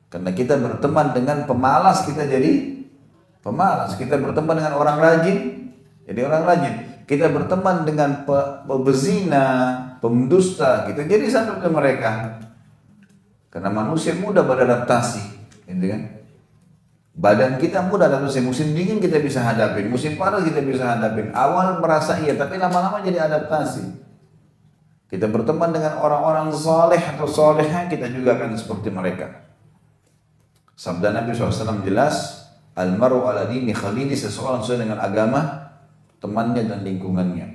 Karena kita berteman dengan pemalas, kita jadi pemalas. Kita berteman dengan orang rajin, jadi orang rajin. Kita berteman dengan pebezina, pendusta, kita jadi seperti mereka. Karena manusia mudah beradaptasi, gitu kan? Badan kita mudah adaptasi. Musim dingin kita bisa hadapin, musim panas kita bisa hadapin. Awal merasa iya, tapi lama-lama jadi adaptasi. Kita berteman dengan orang-orang soleh atau solehah, kita juga akan seperti mereka. Sabda Nabi SAW jelas, almaru ala dini khalili, seseorang sesuai dengan agama temannya dan lingkungannya.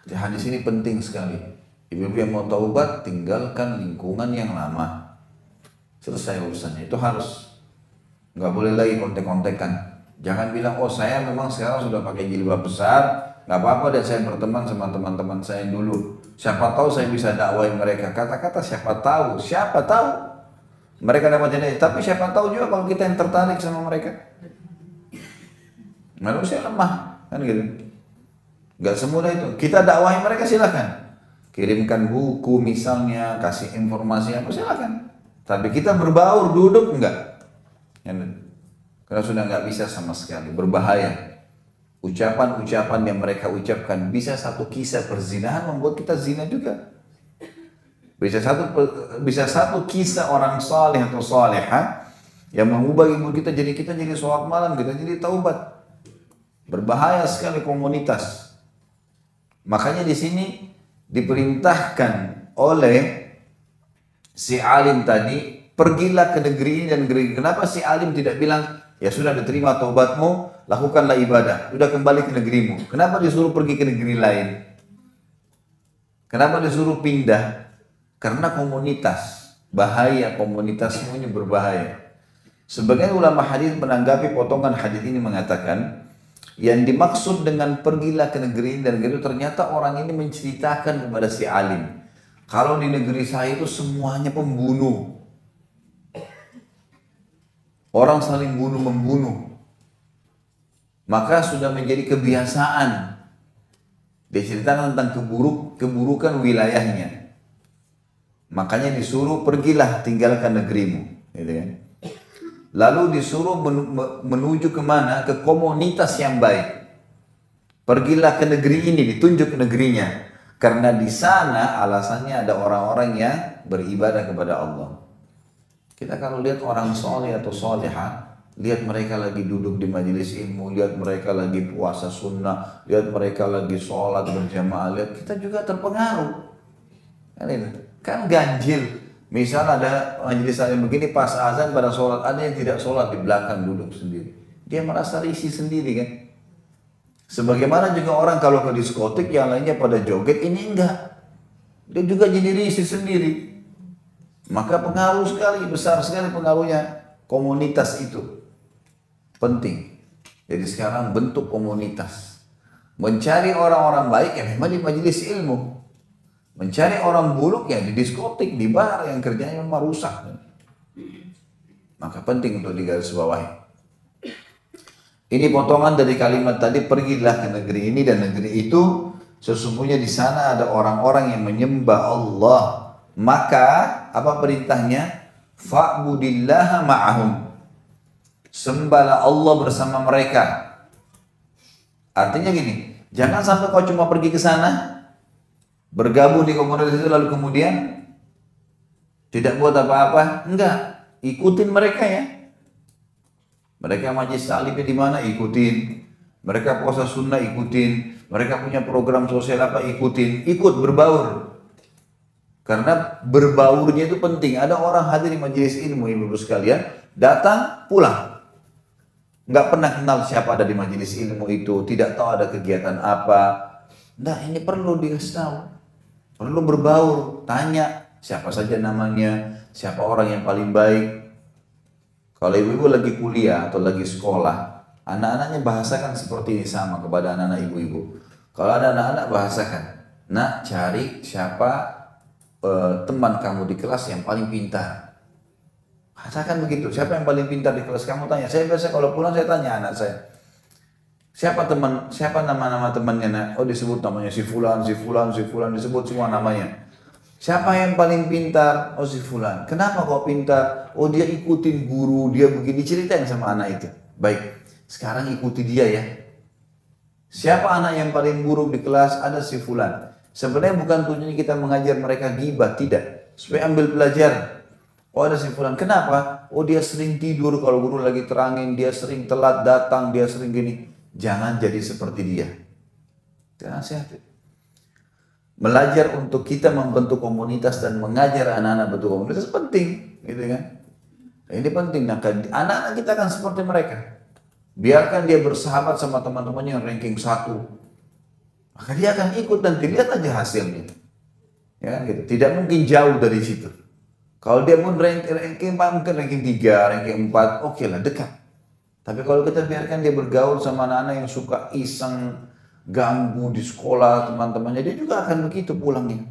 Di hadis ini penting sekali. Ibu-ibu yang mau taubat, tinggalkan lingkungan yang lama. Selesai urusannya. Itu harus. Nggak boleh lagi kontek-kontekan. Jangan bilang, oh saya memang sekarang sudah pakai jilbab besar, nggak apa-apa dan saya berteman sama teman-teman saya dulu. Siapa tahu saya bisa dakwain mereka. Kata-kata siapa tahu, siapa tahu. Mereka dapat hidayah, tapi siapa tahu juga kalau kita yang tertarik sama mereka. Manusia lemah, kan gitu. Gak semudah itu. Kita dakwahi mereka silakan. Kirimkan buku misalnya, kasih informasi apa silakan. Tapi kita berbaur, duduk enggak. Karena sudah nggak bisa sama sekali, berbahaya. Ucapan-ucapan yang mereka ucapkan bisa satu kisah perzinahan membuat kita zina juga. Bisa satu kisah orang saleh atau salehah yang mengubah ibu kita jadi sholat malam, kita jadi taubat. Berbahaya sekali komunitas. Makanya di sini diperintahkan oleh si alim tadi, pergilah ke negeri ini dan negeri ini. Kenapa si alim tidak bilang, ya sudah diterima taubatmu, lakukanlah ibadah, sudah kembali ke negerimu. Kenapa disuruh pergi ke negeri lain? Kenapa disuruh pindah? Karena komunitas, bahaya, komunitasmu ini berbahaya. Sebagian ulama hadis menanggapi potongan hadis ini mengatakan, yang dimaksud dengan pergilah ke negeri ini dan negeri itu, ternyata orang ini menceritakan kepada si alim, kalau di negeri saya itu semuanya pembunuh. Orang saling bunuh-membunuh. Maka sudah menjadi kebiasaan. Dia ceritakan tentang keburukan wilayahnya. Makanya disuruh pergilah tinggalkan negerimu, gitu kan? Lalu disuruh menuju kemana? Ke komunitas yang baik. Pergilah ke negeri ini, ditunjuk negerinya. Karena di sana alasannya ada orang-orang yang beribadah kepada Allah. Kita kalau lihat orang soleh atau soleha, lihat mereka lagi duduk di majelis ilmu, lihat mereka lagi puasa sunnah, lihat mereka lagi sholat berjamaah, lihat kita juga terpengaruh. Kan ganjil. Misal ada majelis saling begini, pas azan pada sholat, ada yang tidak sholat di belakang duduk sendiri. Dia merasa risih sendiri kan. Sebagaimana juga orang kalau ke diskotik yang lainnya pada joget, ini enggak. Dia juga jadi risih sendiri. Maka pengaruh sekali, besar sekali pengaruhnya komunitas itu. Penting. Jadi sekarang bentuk komunitas. Mencari orang-orang baik ya memang di majelis ilmu. Mencari orang buruk ya di diskotik, di bar yang kerjanya memang rusak. Maka penting untuk digarisbawahi. Ini potongan dari kalimat tadi, pergilah ke negeri ini dan negeri itu, sesungguhnya di sana ada orang-orang yang menyembah Allah. Maka apa perintahnya? Fa'budillaha ma'ahum. Sembahlah Allah bersama mereka. Artinya gini, jangan sampai kau cuma pergi ke sana, bergabung di komunitas itu lalu kemudian tidak buat apa-apa. Enggak, ikutin mereka ya. Mereka majelis taklim di mana, ikutin. Mereka puasa sunnah, ikutin. Mereka punya program sosial apa, ikutin. Ikut berbaur. Karena berbaurnya itu penting. Ada orang hadir di majelis ilmu, ibu-ibu sekalian, datang pulang. Nggak pernah kenal siapa ada di majelis ilmu itu, tidak tahu ada kegiatan apa. Nah, ini perlu dikasih tahu. Perlu berbaur, tanya siapa saja namanya, siapa orang yang paling baik. Kalau ibu-ibu lagi kuliah atau lagi sekolah, anak-anaknya bahasakan seperti ini sama kepada anak-anak ibu-ibu. Kalau ada anak-anak bahasakan, nak cari siapa teman kamu di kelas yang paling pintar. Katakan begitu, siapa yang paling pintar di kelas kamu tanya. Saya biasa kalau pulang saya tanya anak saya, siapa nama-nama temannya nak? Oh disebut namanya si fulan, disebut semua namanya. Siapa yang paling pintar? Oh si fulan. Kenapa kok pintar? Oh dia ikutin guru, dia begini, ceritain sama anak itu. Baik, sekarang ikuti dia ya. Siapa anak yang paling buruk di kelas? Ada si fulan. Sebenarnya bukan tujuannya kita mengajar mereka ghibah, tidak. Supaya ambil pelajaran. Oh ada si fulan. Kenapa? Oh dia sering tidur kalau guru lagi terangin, dia sering telat datang, dia sering gini. Jangan jadi seperti dia. Jangan sehat. Belajar untuk kita membentuk komunitas dan mengajar anak-anak bentuk komunitas penting, gitu kan? Ini penting, nah, anak-anak kita kan seperti mereka. Biarkan dia bersahabat sama teman-temannya yang ranking 1. Maka dia akan ikut dan dilihat aja hasilnya. Ya, gitu. Tidak mungkin jauh dari situ. Kalau dia pun ranking 4, mungkin ranking 3, ranking 4, oke lah, dekat. Tapi kalau kita biarkan dia bergaul sama anak-anak yang suka iseng, ganggu di sekolah teman-temannya, dia juga akan begitu pulangnya.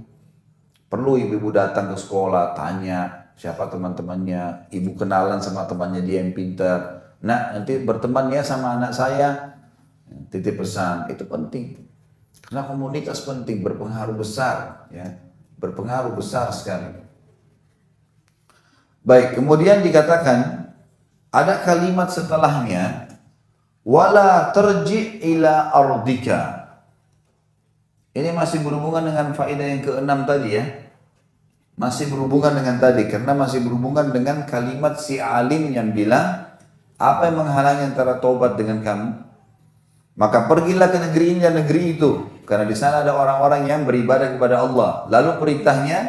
Perlu ibu-ibu datang ke sekolah, tanya siapa teman-temannya, ibu kenalan sama temannya dia yang pintar. Nah, nanti berteman ya sama anak saya, titip pesan, itu penting. Karena komunitas penting, berpengaruh besar, ya, berpengaruh besar sekali. Baik, kemudian dikatakan ada kalimat setelahnya, wala terji ila ardika. Ini masih berhubungan dengan faedah yang keenam tadi ya. Masih berhubungan dengan tadi, karena masih berhubungan dengan kalimat si alim yang bilang, apa yang menghalangi antara taubat dengan kamu? Maka pergilah ke negeri ini dan negeri itu, karena di sana ada orang-orang yang beribadah kepada Allah. Lalu perintahnya,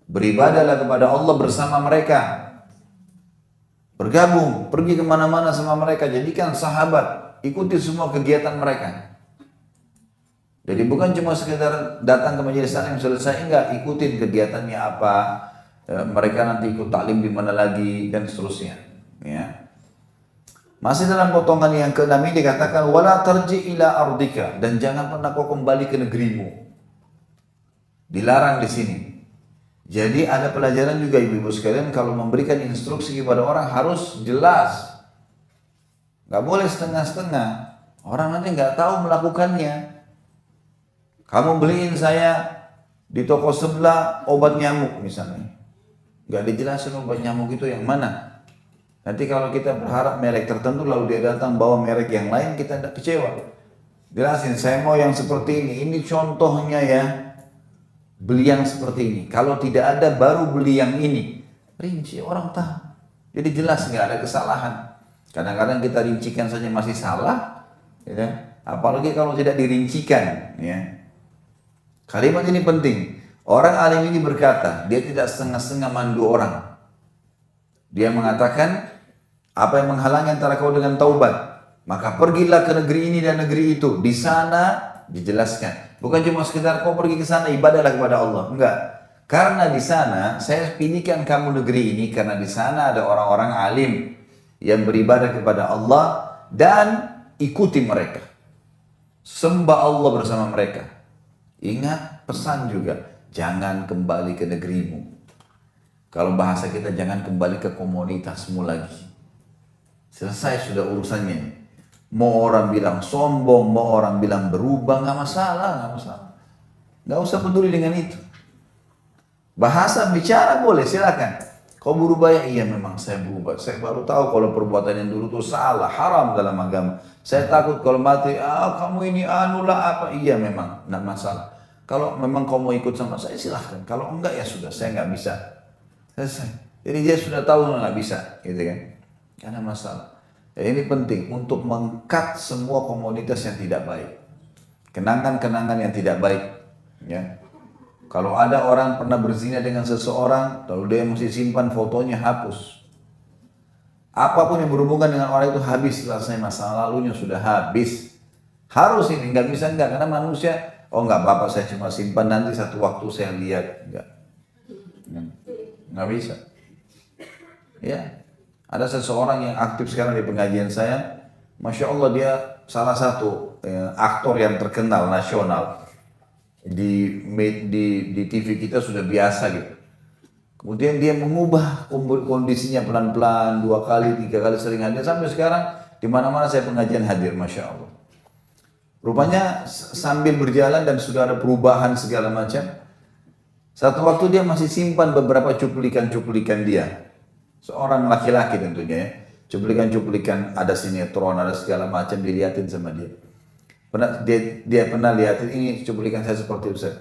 beribadahlah kepada Allah bersama mereka. Bergabung, pergi kemana-mana sama mereka, jadikan sahabat, ikuti semua kegiatan mereka. Jadi bukan cuma sekedar datang ke majelis taklim selesai, enggak, ikutin kegiatannya apa, mereka nanti ikut taklim di mana lagi dan seterusnya. Ya. Masih dalam potongan yang ke-6 ini dikatakan wala tarji ila ardika, dan jangan pernah kau kembali ke negerimu. Dilarang di sini. Jadi ada pelajaran juga ibu-ibu sekalian, kalau memberikan instruksi kepada orang harus jelas. Nggak boleh setengah-setengah. Orang nanti nggak tahu melakukannya. Kamu beliin saya di toko sebelah obat nyamuk misalnya. Nggak dijelasin obat nyamuk itu yang mana. Nanti kalau kita berharap merek tertentu lalu dia datang bawa merek yang lain, kita tidak kecewa. Jelasin, saya mau yang seperti ini contohnya ya. Beli yang seperti ini. Kalau tidak ada baru beli yang ini. Rinci, orang tahu. Jadi jelas nggak ada kesalahan. Kadang-kadang kita rincikan saja masih salah, ya. Apalagi kalau tidak dirincikan, ya. Kalimat ini penting. Orang alim ini berkata, dia tidak setengah-setengah mandu orang. Dia mengatakan, apa yang menghalangi antara kau dengan taubat? Maka pergilah ke negeri ini dan negeri itu. Di sana dijelaskan. Bukan cuma sekedar kau pergi ke sana ibadahlah kepada Allah. Enggak. Karena di sana saya pilihkan kamu negeri ini karena di sana ada orang-orang alim yang beribadah kepada Allah dan ikuti mereka. Sembah Allah bersama mereka. Ingat pesan juga, jangan kembali ke negerimu. Kalau bahasa kita jangan kembali ke komunitasmu lagi. Selesai sudah urusannya. Mau orang bilang sombong, mau orang bilang berubah, nggak masalah, nggak masalah. Nggak usah peduli dengan itu. Bahasa bicara boleh, silakan. Kau berubah ya? Iya memang saya berubah. Saya baru tahu kalau perbuatan yang dulu itu salah, haram dalam agama. Saya takut kalau mati, kamu ini anulah apa? Iya memang, nggak masalah. Kalau memang kau mau ikut sama saya silahkan. Kalau enggak ya sudah, saya nggak bisa. Selesai. Jadi dia sudah tahu nggak bisa, gitu kan? Karena masalah. Ya, ini penting untuk meng-cut semua komunitas yang tidak baik. Kenangan-kenangan yang tidak baik. Ya. Kalau ada orang pernah berzina dengan seseorang, lalu dia mesti simpan fotonya, hapus. Apapun yang berhubungan dengan orang itu habis, selesai masa lalunya sudah habis. Harus ini, nggak bisa enggak, karena manusia, oh nggak apa-apa saya cuma simpan nanti satu waktu saya lihat, nggak bisa. Ya, ada seseorang yang aktif sekarang di pengajian saya, masya Allah dia salah satu aktor yang terkenal nasional di TV kita sudah biasa gitu. Kemudian dia mengubah kondisinya pelan-pelan, 2 kali, 3 kali sering hadir sampai sekarang di mana-mana saya pengajian hadir, masya Allah. Rupanya sambil berjalan dan sudah ada perubahan segala macam. Satu waktu dia masih simpan beberapa cuplikan-cuplikan dia. Seorang laki-laki tentunya ya. Cuplikan-cuplikan ada sinetron, ada segala macam dilihatin sama dia. Dia pernah lihatin ini cuplikan saya seperti Ustaz.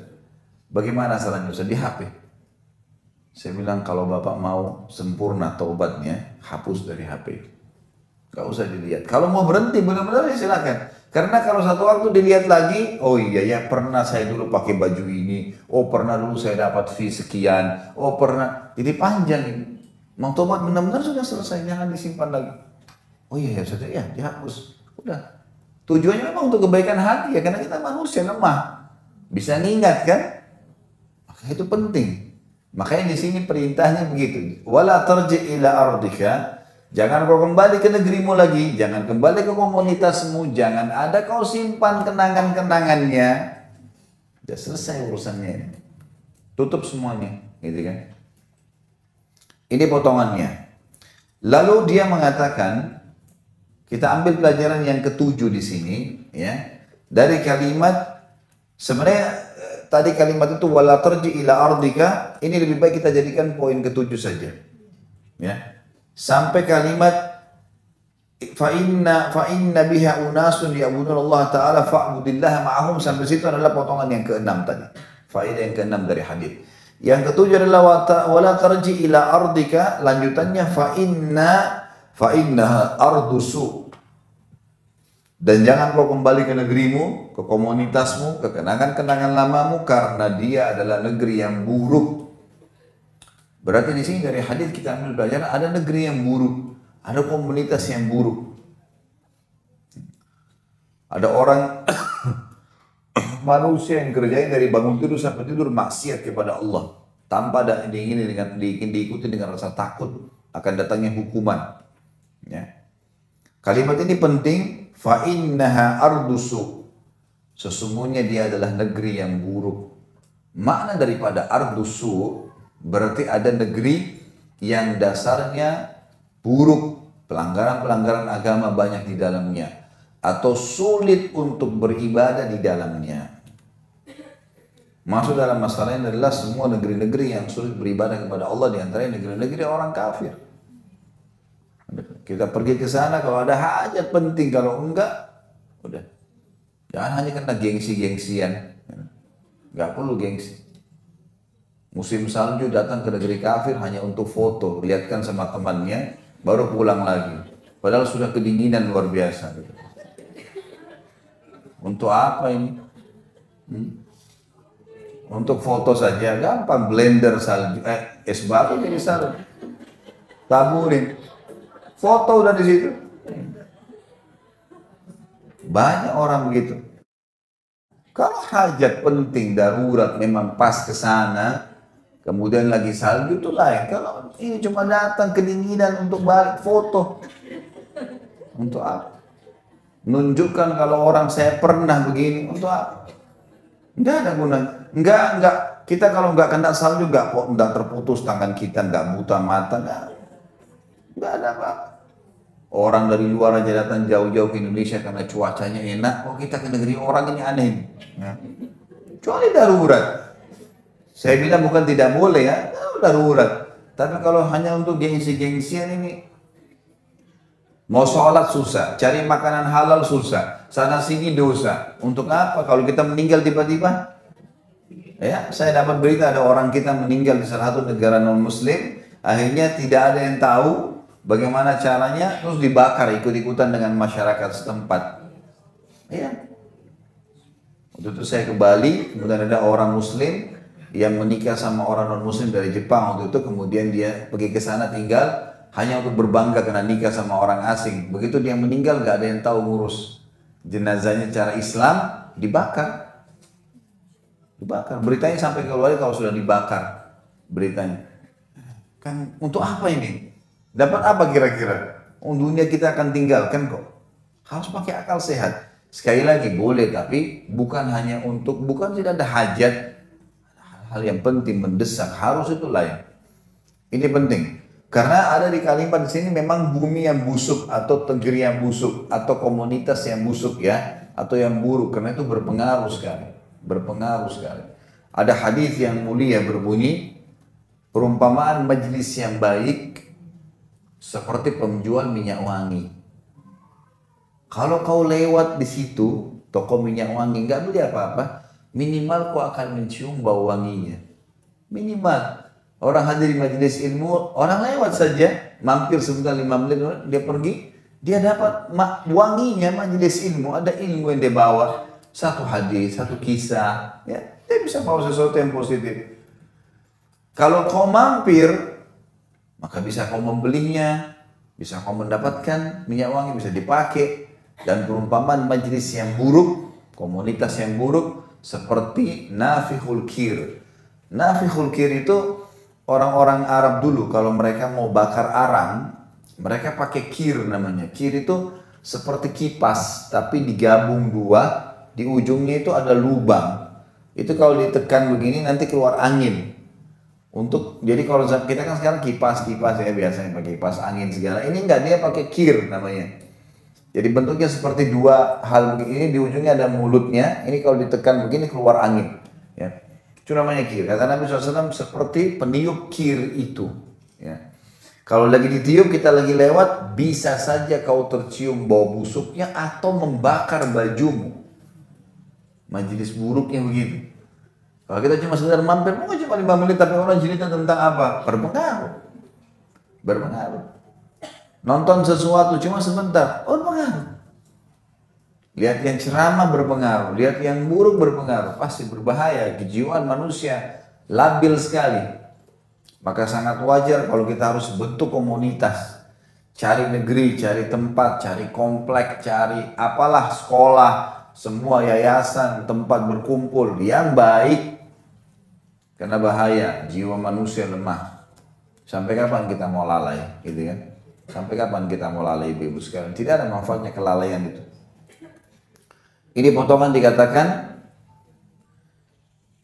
Bagaimana salahnya Ustaz? Di HP. Saya bilang kalau Bapak mau sempurna taubatnya, hapus dari HP. Gak usah dilihat. Kalau mau berhenti benar-benar ya silakan. Karena kalau satu waktu dilihat lagi, oh iya ya pernah saya dulu pakai baju ini, oh pernah dulu saya dapat fee sekian, oh pernah. Jadi panjang ini. Mau tobat benar-benar sudah selesai, jangan disimpan lagi. Oh iya ya sudah ya, dihapus. Udah. Tujuannya memang untuk kebaikan hati ya, karena kita manusia lemah. Bisa ngingat kan? Maka itu penting. Makanya di sini perintahnya begitu. Wala tarji ila ardika. Jangan kau kembali ke negerimu lagi, jangan kembali ke komunitasmu, jangan ada kau simpan kenangan-kenangannya. Sudah selesai urusannya ini. Tutup semuanya, gitu kan? Ini potongannya. Lalu dia mengatakan, kita ambil pelajaran yang ketujuh di sini, ya. Dari kalimat, sebenarnya tadi kalimat itu wala tarji ila ardika, ini lebih baik kita jadikan poin ketujuh saja. Ya. Sampai kalimat fa inna biha unasun ya'budun Allah taala fa'budillaha ma'ahum, sampai situ adalah potongan yang keenam tadi. Faedah yang keenam dari hadis. Yang ketujuh adalah wala tarji ila ardika, lanjutannya fa innaha ardusu. Dan jangan kau kembali ke negerimu, ke komunitasmu, ke kenangan-kenangan lamamu, karena dia adalah negeri yang buruk. Berarti di sini dari hadis kita ambil pelajaran, ada negeri yang buruk, ada komunitas yang buruk. Ada orang manusia yang kerjain dari bangun tidur sampai tidur maksiat kepada Allah, tanpa diikuti dengan rasa takut akan datangnya hukuman. Ya. Kalimat ini penting, fa innaha ardusu. Sesungguhnya dia adalah negeri yang buruk. Makna daripada ardusu berarti ada negeri yang dasarnya buruk, pelanggaran-pelanggaran agama banyak di dalamnya, atau sulit untuk beribadah di dalamnya. Masuk dalam masalah ini adalah semua negeri-negeri yang sulit beribadah kepada Allah, di antaranya negeri-negeri orang kafir. Kita pergi ke sana kalau ada hajat penting, kalau enggak, udah. Jangan hanya karena gengsi-gengsian. Enggak perlu gengsi. Musim salju datang ke negeri kafir hanya untuk foto, lihatkan sama temannya, baru pulang lagi. Padahal sudah kedinginan luar biasa. Untuk apa ini? Untuk foto saja, gampang, blender salju, es batu jadi salju. Taburin, foto udah di situ. Banyak orang begitu. Kalau hajat penting, darurat, memang pas ke sana, kemudian lagi salju itu lain. Kalau ini cuma datang kedinginan untuk balik foto, untuk apa? Menunjukkan kalau orang saya pernah begini, untuk apa? Enggak ada gunanya. Enggak. Kita kalau enggak kena salju, enggak terputus tangan kita, enggak buta mata, enggak ada apa-apa. Orang dari luar aja datang jauh-jauh ke Indonesia karena cuacanya enak. Kok kita ke negeri orang ini aneh? Ya. Kecuali darurat. Saya bilang bukan tidak boleh ya, darurat. Tapi kalau hanya untuk gengsi-gengsian ini, mau sholat susah, cari makanan halal susah, sana sini dosa. Untuk apa? Kalau kita meninggal tiba-tiba, ya, saya dapat berita ada orang kita meninggal di salah satu negara non-Muslim, akhirnya tidak ada yang tahu bagaimana caranya, terus dibakar ikut-ikutan dengan masyarakat setempat. Ya. Waktu itu saya ke Bali, kemudian ada orang Muslim yang menikah sama orang non-Muslim dari Jepang waktu itu, kemudian dia pergi ke sana tinggal hanya untuk berbangga karena nikah sama orang asing. Begitu dia meninggal, gak ada yang tahu ngurus jenazahnya cara Islam, dibakar. Beritanya sampai ke luar kalau sudah dibakar beritanya. Kan untuk apa ini? Dapat apa kira-kira? Dunia kita akan tinggalkan kok. Harus pakai akal sehat. Sekali lagi boleh, tapi bukan hanya untuk, bukan tidak ada hajat. Hal yang penting mendesak harus itu lain. Ini penting karena ada di kalimat di sini memang bumi yang busuk atau negeri yang busuk atau komunitas yang busuk ya, atau yang buruk, karena itu berpengaruh sekali. Ada hadis yang mulia berbunyi, perumpamaan majlis yang baik seperti penjual minyak wangi. Kalau kau lewat di situ toko minyak wangi nggak beli apa-apa, minimal kau akan mencium bau wanginya. Minimal. Orang hadir di majelis ilmu, orang lewat saja, mampir sebentar 5 menit, dia pergi, dia dapat wanginya majelis ilmu, ada ilmu yang dia bawa, satu hadis, satu kisah, ya, dia bisa bawa sesuatu yang positif. Kalau kau mampir, maka bisa kau membelinya, bisa kau mendapatkan minyak wangi, bisa dipakai. Dan perumpamaan majlis yang buruk, komunitas yang buruk, seperti nafihul kir. Nafihul kir itu orang-orang Arab dulu kalau mereka mau bakar arang, mereka pakai kir namanya. Kir itu seperti kipas, tapi digabung dua, di ujungnya itu ada lubang. Itu kalau ditekan begini nanti keluar angin. Jadi kalau kita kan sekarang kipas ya biasanya pakai kipas angin segala. Ini enggak, dia pakai kir namanya. Jadi bentuknya seperti dua hal begini, di ujungnya ada mulutnya. Ini kalau ditekan begini keluar angin. Ya. Itu namanya kir. Kata Nabi SAW seperti peniup kir itu. Ya. Kalau lagi ditiup, kita lagi lewat, bisa saja kau tercium bau busuknya atau membakar bajumu. Majelis buruknya begitu. Kalau kita cuma sekedar mampir, cuma 5 menit, tapi orang cerita tentang apa? Berpengaruh. Nonton sesuatu cuma sebentar, berpengaruh. Lihat yang ceramah berpengaruh, lihat yang buruk berpengaruh, pasti berbahaya. Kejiwaan manusia labil sekali. Maka sangat wajar kalau kita harus bentuk komunitas. Cari negeri, cari tempat, cari komplek, cari apalah sekolah, semua yayasan, tempat berkumpul yang baik. Karena bahaya, jiwa manusia lemah. Sampai kapan kita mau lalai, gitu kan? Sampai kapan kita mau lalai, ibu sekalian? Tidak ada manfaatnya kelalaian itu. Ini potongan dikatakan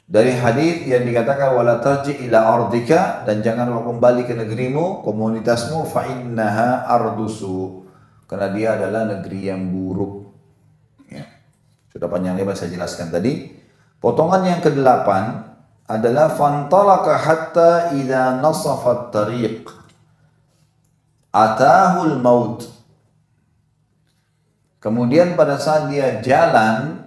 dari hadis yang dikatakan wala tarji ila ardika, dan jangan kembali ke negerimu, komunitasmu, fa innaha ardusu, karena dia adalah negeri yang buruk. Ya. Sudah panjang lebar saya jelaskan tadi. Potongan yang ke-8 adalah fantalaka hatta idza nasafa at-tariq atahul maut. Kemudian pada saat dia jalan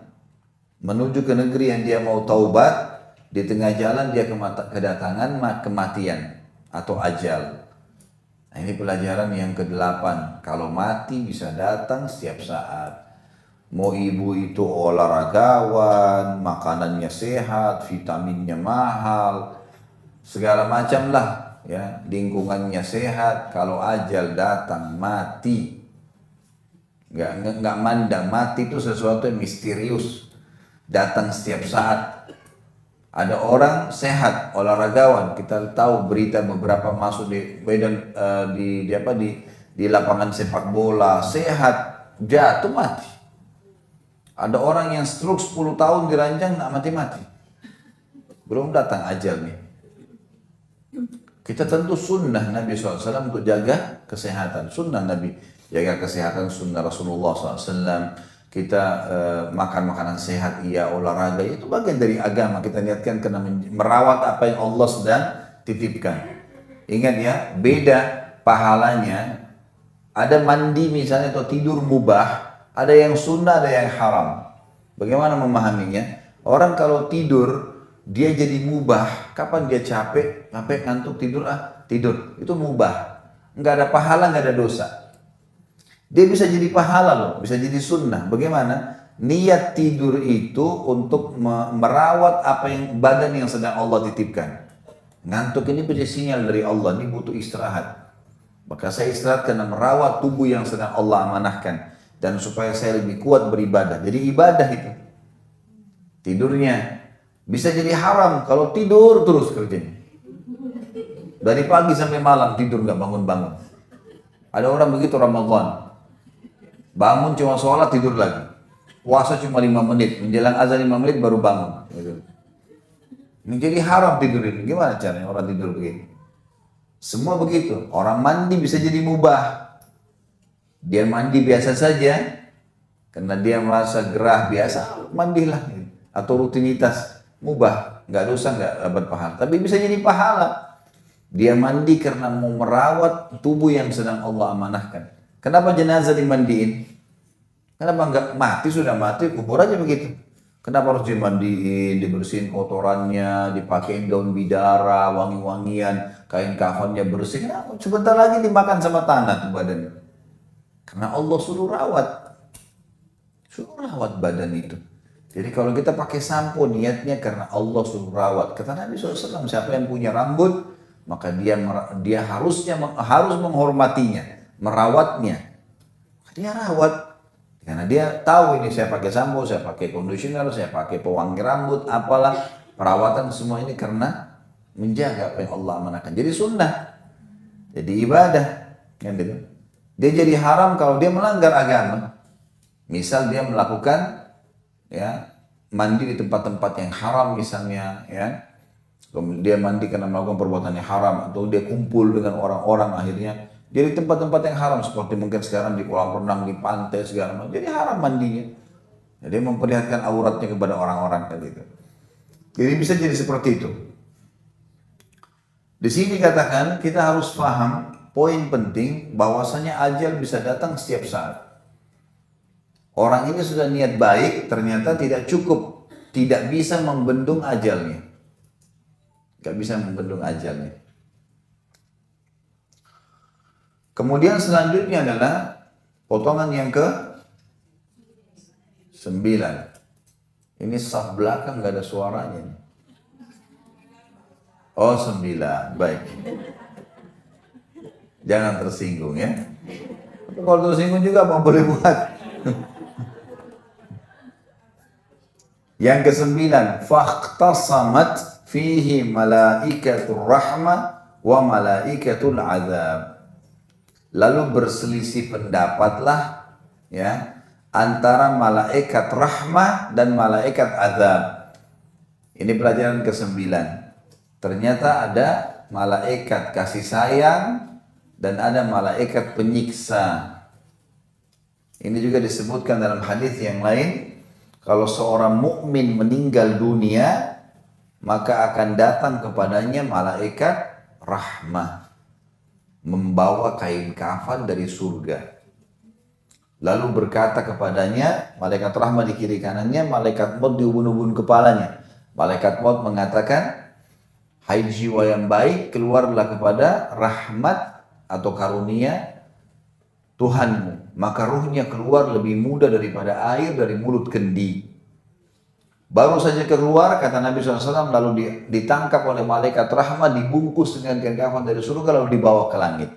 menuju ke negeri yang dia mau taubat, di tengah jalan dia kedatangan kematian atau ajal. Nah, ini pelajaran yang ke-8. Kalau mati bisa datang setiap saat. Mau ibu itu olahragawan, makanannya sehat, vitaminnya mahal, segala macam lah, ya, lingkungannya sehat. Kalau ajal datang, mati. Nggak mandang, mati itu sesuatu yang misterius, datang setiap saat. Ada orang sehat, olahragawan, kita tahu berita beberapa masuk di medan di lapangan sepak bola, sehat, jatuh mati. Ada orang yang stroke 10 tahun diranjang nggak mati-mati, belum datang ajalnya. Kita tentu sunnah Nabi SAW untuk jaga kesehatan, sunnah Nabi jaga kesehatan, sunnah Rasulullah SAW. Kita makan makanan sehat, iya, olahraga, itu bagian dari agama. Kita niatkan karena merawat apa yang Allah sedang titipkan. Ingat ya, beda pahalanya. Ada mandi misalnya atau tidur mubah, ada yang sunnah, ada yang haram. Bagaimana memahaminya? Orang kalau tidur, dia jadi mubah. Kapan dia capek, ngantuk, tidur, tidur. Itu mubah. Nggak ada pahala, nggak ada dosa. Dia bisa jadi pahala loh, bisa jadi sunnah. Bagaimana? Niat tidur itu untuk merawat apa yang badan yang sedang Allah titipkan. Ngantuk ini berarti sinyal dari Allah, ini butuh istirahat. Maka saya istirahat karena merawat tubuh yang sedang Allah amanahkan. Dan supaya saya lebih kuat beribadah. Jadi ibadah itu. Tidurnya bisa jadi haram kalau tidur terus kerjanya. Dari pagi sampai malam tidur nggak bangun-bangun. Ada orang begitu Ramadan. Bangun cuma sholat, tidur lagi. Puasa cuma 5 menit, menjelang azan 5 menit baru bangun. Ini jadi haram tidur ini. Gimana caranya orang tidur begini? Semua begitu. Orang mandi bisa jadi mubah. Dia mandi biasa saja, karena dia merasa gerah biasa, mandilah. Atau rutinitas, mubah, nggak dosa, nggak dapat pahala. Tapi bisa jadi pahala. Dia mandi karena mau merawat tubuh yang sedang Allah amanahkan. Kenapa jenazah dimandiin? Kenapa nggak mati, sudah mati, kubur aja begitu. Kenapa harus dimandiin, dibersihin kotorannya, dipakein daun bidara, wangi-wangian, kain kafannya bersih. Kenapa? Sebentar lagi dimakan sama tanah tuh badannya. Karena Allah suruh rawat badan itu. Jadi kalau kita pakai sampo, niatnya karena Allah suruh rawat. Kata Nabi SAW, siapa yang punya rambut, maka dia harus menghormatinya, merawatnya. Dia rawat karena dia tahu ini saya pakai sampo, saya pakai conditioner, saya pakai pewangi rambut, apalah perawatan semua ini karena menjaga apa yang Allah amanahkan. Jadi sunnah, jadi ibadah, kan gitu. Dia jadi haram kalau dia melanggar agama. Misal dia melakukan ya mandi di tempat-tempat yang haram misalnya, ya. Dia mandi karena melakukan perbuatan yang haram, atau dia kumpul dengan orang-orang akhirnya dia di tempat-tempat yang haram, seperti mungkin sekarang di kolam renang, di pantai segala macam. Jadi haram mandinya. Jadi memperlihatkan auratnya kepada orang-orang kan gitu. Jadi bisa jadi seperti itu. Di sini katakan kita harus paham poin penting bahwasanya ajal bisa datang setiap saat. Orang ini sudah niat baik, ternyata tidak cukup, tidak bisa membendung ajalnya. Tidak bisa membendung ajalnya. Kemudian selanjutnya adalah potongan yang ke-9. Ini saf belakang nggak ada suaranya. Oh 9, baik. Jangan tersinggung ya. Kalau tersinggung juga apa boleh buat. Yang ke-9, faqtasamat fihi malaikatur rahmah wa malaikatul azab. Lalu berselisih pendapatlah ya antara malaikat rahmah dan malaikat azab. Ini pelajaran ke-9. Ternyata ada malaikat kasih sayang dan ada malaikat penyiksa. Ini juga disebutkan dalam hadis yang lain, kalau seorang mukmin meninggal dunia, maka akan datang kepadanya malaikat rahmah membawa kain kafan dari surga. Lalu berkata kepadanya, malaikat rahmat di kiri kanannya, malaikat maut di ubun-ubun kepalanya. Malaikat maut mengatakan, hai jiwa yang baik, keluarlah kepada rahmat atau karunia Tuhanmu. Maka ruhnya keluar lebih mudah daripada air dari mulut kendi. Baru saja keluar, kata Nabi SAW, lalu ditangkap oleh malaikat rahmat, dibungkus dengan kain kafan dari surga, lalu dibawa ke langit.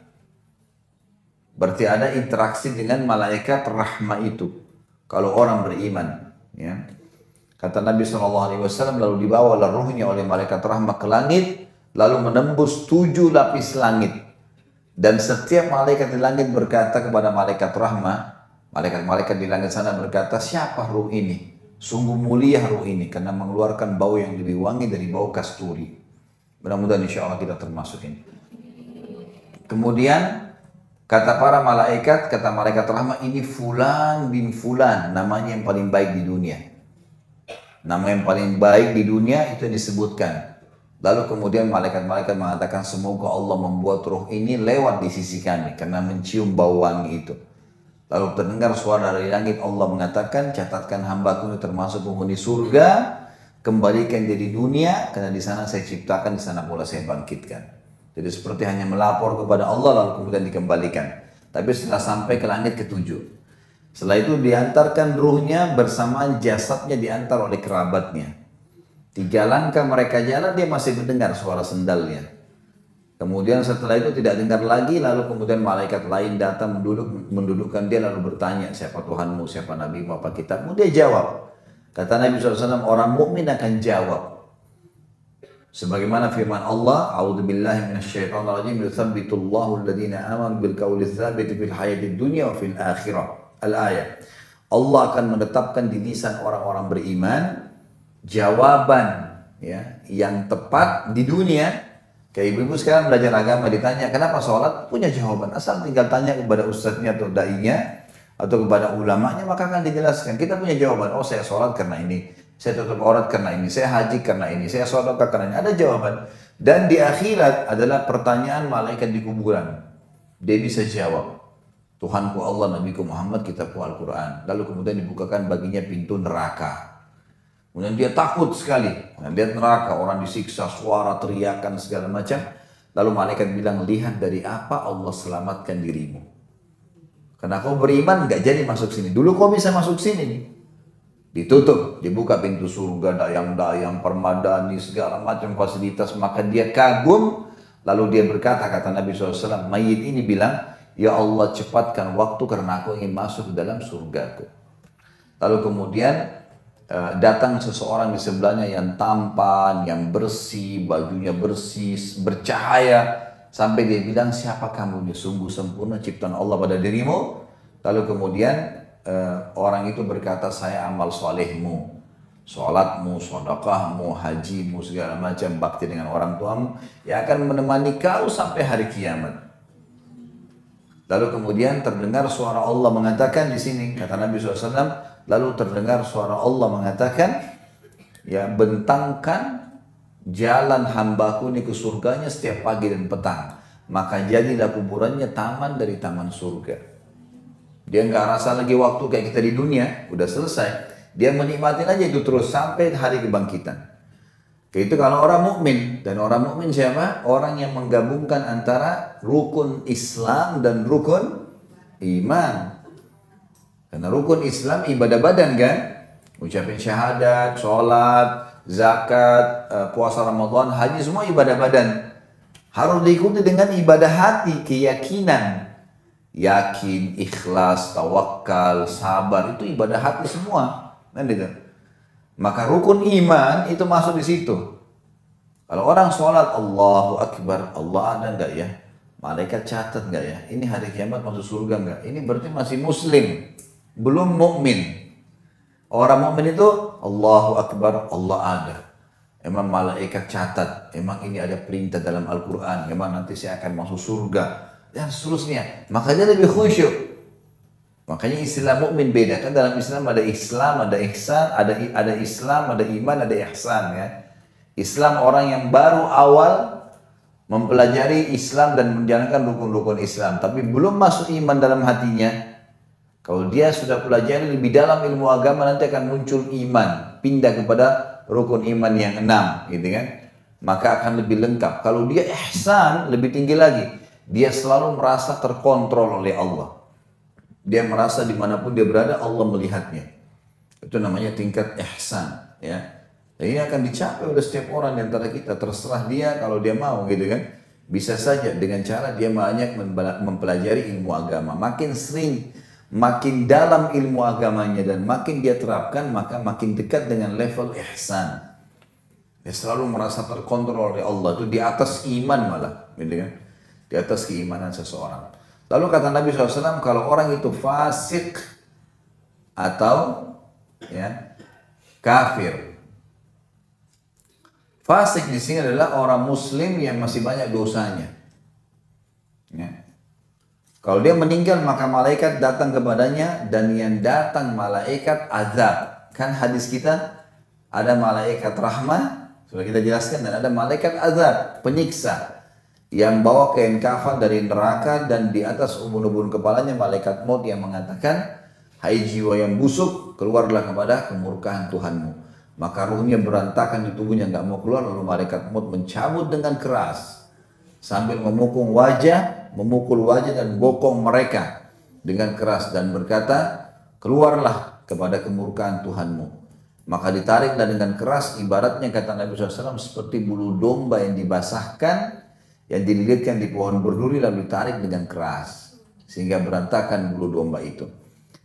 Berarti ada interaksi dengan malaikat rahmat itu. Kalau orang beriman, ya. Kata Nabi SAW, lalu dibawalah ruhnya oleh malaikat rahmat ke langit, lalu menembus 7 lapis langit. Dan setiap malaikat di langit berkata kepada malaikat rahmat, malaikat-malaikat di langit sana berkata, siapa ruh ini? Sungguh mulia ruh ini karena mengeluarkan bau yang lebih wangi dari bau kasturi. Mudah-mudahan insya Allah kita termasuk ini. Kemudian kata para malaikat, kata malaikat rahmat, ini fulan bin fulan, namanya yang paling baik di dunia. Nama yang paling baik di dunia itu yang disebutkan. Lalu kemudian malaikat-malaikat mengatakan, semoga Allah membuat ruh ini lewat di sisi kami karena mencium bau wangi itu. Lalu terdengar suara dari langit, Allah mengatakan, catatkan hambaku ini termasuk penghuni surga, kembalikan jadi dunia, karena di sana saya ciptakan, di sana pula saya bangkitkan. Jadi seperti hanya melapor kepada Allah lalu kemudian dikembalikan. Tapi setelah sampai ke langit ke-7, setelah itu diantarkan ruhnya bersamaan jasadnya diantar oleh kerabatnya. 3 langkah mereka jalan, dia masih mendengar suara sendalnya. Kemudian setelah itu tidak dengar lagi, lalu kemudian malaikat lain datang mendudukkan dia lalu bertanya, siapa Tuhanmu, siapa Nabimu, apa kitabmu? Dia jawab. Kata Nabi SAW, orang mukmin akan jawab. Sebagaimana firman Allah, a'udzubillahi minasyaitonirrajim, yutsabbitullahu alladhina amanu bil qawli tsabiti fil hayatid dunya wa fil akhirah. Al-ayat. Allah akan menetapkan di lisan orang-orang beriman jawaban ya yang tepat di dunia. Kayak ibu-ibu sekarang belajar agama ditanya kenapa sholat, punya jawaban, asal tinggal tanya kepada ustadznya atau da'inya atau kepada ulamanya maka akan dijelaskan. Kita punya jawaban, oh saya sholat karena ini, saya tutup aurat karena ini, saya haji karena ini, saya sholat karena ini, ada jawaban. Dan di akhirat adalah pertanyaan malaikat di kuburan, dia bisa jawab, Tuhanku Allah, Nabiku Muhammad, kitabku Al-Quran. Lalu kemudian dibukakan baginya pintu neraka. Kemudian dia takut sekali, lihat neraka, orang disiksa, suara, teriakan, segala macam. Lalu malaikat bilang, lihat dari apa Allah selamatkan dirimu. Karena kau beriman gak jadi masuk sini. Dulu kau bisa masuk sini nih. Ditutup, dibuka pintu surga, dayang-dayang, permadani, segala macam fasilitas. Maka dia kagum, Lalu dia berkata, kata Nabi SAW, mayit ini bilang, ya Allah cepatkan waktu karena aku ingin masuk ke dalam surgaku. Lalu kemudian datang seseorang di sebelahnya yang tampan, yang bersih, bajunya bersih, bercahaya. Sampai dia bilang, siapa kamu? Dia sungguh sempurna ciptaan Allah pada dirimu. Lalu kemudian orang itu berkata, saya amal solehmu. Sholatmu, sodakahmu, hajimu, segala macam bakti dengan orang tuamu yang akan menemani kau sampai hari kiamat. Lalu kemudian terdengar suara Allah mengatakan di sini, kata Nabi SAW, lalu terdengar suara Allah mengatakan, ya bentangkan jalan hambaku ini ke surganya setiap pagi dan petang. Maka jadilah kuburannya taman dari taman surga. Dia nggak rasa lagi waktu kayak kita di dunia, udah selesai. Dia menikmati aja itu terus sampai hari kebangkitan. Itu kalau orang mukmin. Dan orang mukmin siapa? Orang yang menggabungkan antara rukun Islam dan rukun iman. Karena rukun Islam ibadah badan kan? Ucapin syahadat, sholat, zakat, puasa Ramadan, haji, semua ibadah badan. Harus diikuti dengan ibadah hati, keyakinan. Yakin, ikhlas, tawakal, sabar, itu ibadah hati semua. Maka rukun iman itu masuk di situ. Kalau orang sholat Allahu Akbar, Allah ada enggak ya? Malaikat catat enggak ya? Ini hari kiamat masuk surga enggak? Ini berarti masih muslim, belum mukmin. Orang mukmin itu Allahu Akbar, Allah ada. Emang malaikat catat, emang ini ada perintah dalam Al-Quran, emang nanti saya akan masuk surga dan seterusnya. Makanya lebih khusyuk. Makanya istilah mukmin beda kan, dalam Islam ada ihsan, ada Islam, ada iman, ada ihsan ya. Islam orang yang baru awal mempelajari Islam dan menjalankan rukun-rukun Islam, tapi belum masuk iman dalam hatinya. Kalau dia sudah pelajari lebih dalam ilmu agama, nanti akan muncul iman, pindah kepada rukun iman yang 6, gitu kan? Maka akan lebih lengkap. Kalau dia ihsan lebih tinggi lagi, dia selalu merasa terkontrol oleh Allah. Dia merasa dimanapun dia berada Allah melihatnya. Itu namanya tingkat ihsan ya. Dan ini akan dicapai oleh setiap orang di antara kita, terserah dia kalau dia mau gitu kan. Bisa saja dengan cara dia banyak mempelajari ilmu agama. Makin sering, makin dalam ilmu agamanya dan makin dia terapkan, maka makin dekat dengan level ihsan. Dia selalu merasa terkontrol oleh Allah, itu di atas iman malah gitu kan. Di atas keimanan seseorang. Lalu kata Nabi SAW, kalau orang itu fasik atau ya kafir. Fasik di sini adalah orang Muslim yang masih banyak dosanya. Ya. Kalau dia meninggal maka malaikat datang kepadanya dan yang datang malaikat azab. Kan hadis kita ada malaikat rahmah, sudah kita jelaskan, dan ada malaikat azab, penyiksa. Yang bawa kain kafan dari neraka dan di atas ubun-ubun kepalanya malaikat maut yang mengatakan, hai jiwa yang busuk, keluarlah kepada kemurkaan Tuhanmu. Maka ruhnya berantakan di tubuhnya, nggak mau keluar, lalu malaikat maut mencabut dengan keras sambil memukul wajah dan bokong mereka dengan keras dan berkata, keluarlah kepada kemurkaan Tuhanmu. Maka ditariklah dengan keras, ibaratnya kata Nabi SAW seperti bulu domba yang dibasahkan, yang dililitkan di pohon berduri lalu ditarik dengan keras sehingga berantakan bulu domba itu.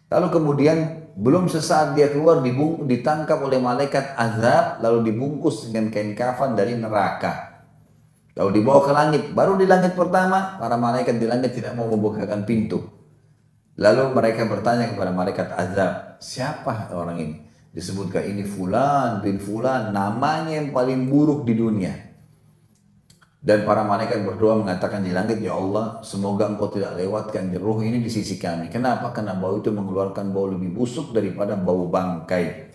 Lalu kemudian belum sesaat dia keluar ditangkap oleh malaikat azab lalu dibungkus dengan kain kafan dari neraka. Lalu dibawa ke langit. Baru di langit pertama para malaikat di langit tidak mau membukakan pintu. Lalu mereka bertanya kepada malaikat azab, siapa orang ini? Disebutkan ini fulan bin fulan, namanya yang paling buruk di dunia. Dan para malaikat berdoa mengatakan di langit, ya Allah, semoga engkau tidak lewatkan ruh ini di sisi kami. Kenapa? Karena bau itu mengeluarkan bau lebih busuk daripada bau bangkai.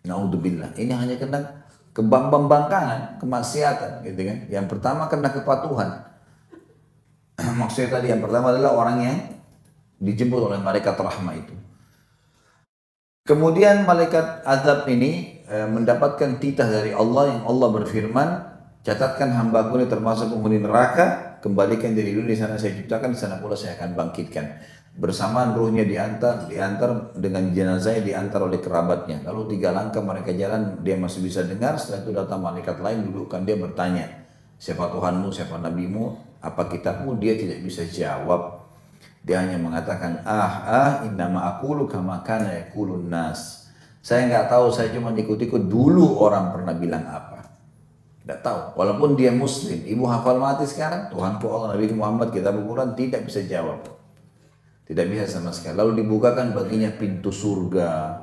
Naudzubillah. Ini hanya kena kebangkangan, kemaksiatan, gitu kan. Yang pertama kena kepatuhan. Maksudnya tadi yang pertama adalah orang yang dijemput oleh malaikat rahmah itu. Kemudian malaikat azab ini mendapatkan titah dari Allah yang Allah berfirman, catatkan hambaku ini termasuk penghuni neraka, kembalikan dari dulu di sana saya ciptakan, di sana pula saya akan bangkitkan. Bersamaan ruhnya diantar dengan jenazahnya diantar oleh kerabatnya. Lalu 3 langkah mereka jalan, dia masih bisa dengar. Setelah itu datang malaikat lain dudukkan dia bertanya, siapa Tuhanmu, siapa nabimu, apa kitabmu, dia tidak bisa jawab. Dia hanya mengatakan innama aqulu kama kana yaqulun nas. Saya nggak tahu, saya cuma ikut-ikut dulu orang pernah bilang apa. Nggak tahu. Walaupun dia muslim, ibu hafal mati sekarang, Tuhanku Allah, Nabi Muhammad, kitab Al-Quran, tidak bisa jawab. Tidak bisa sama sekali. Lalu dibukakan baginya pintu surga,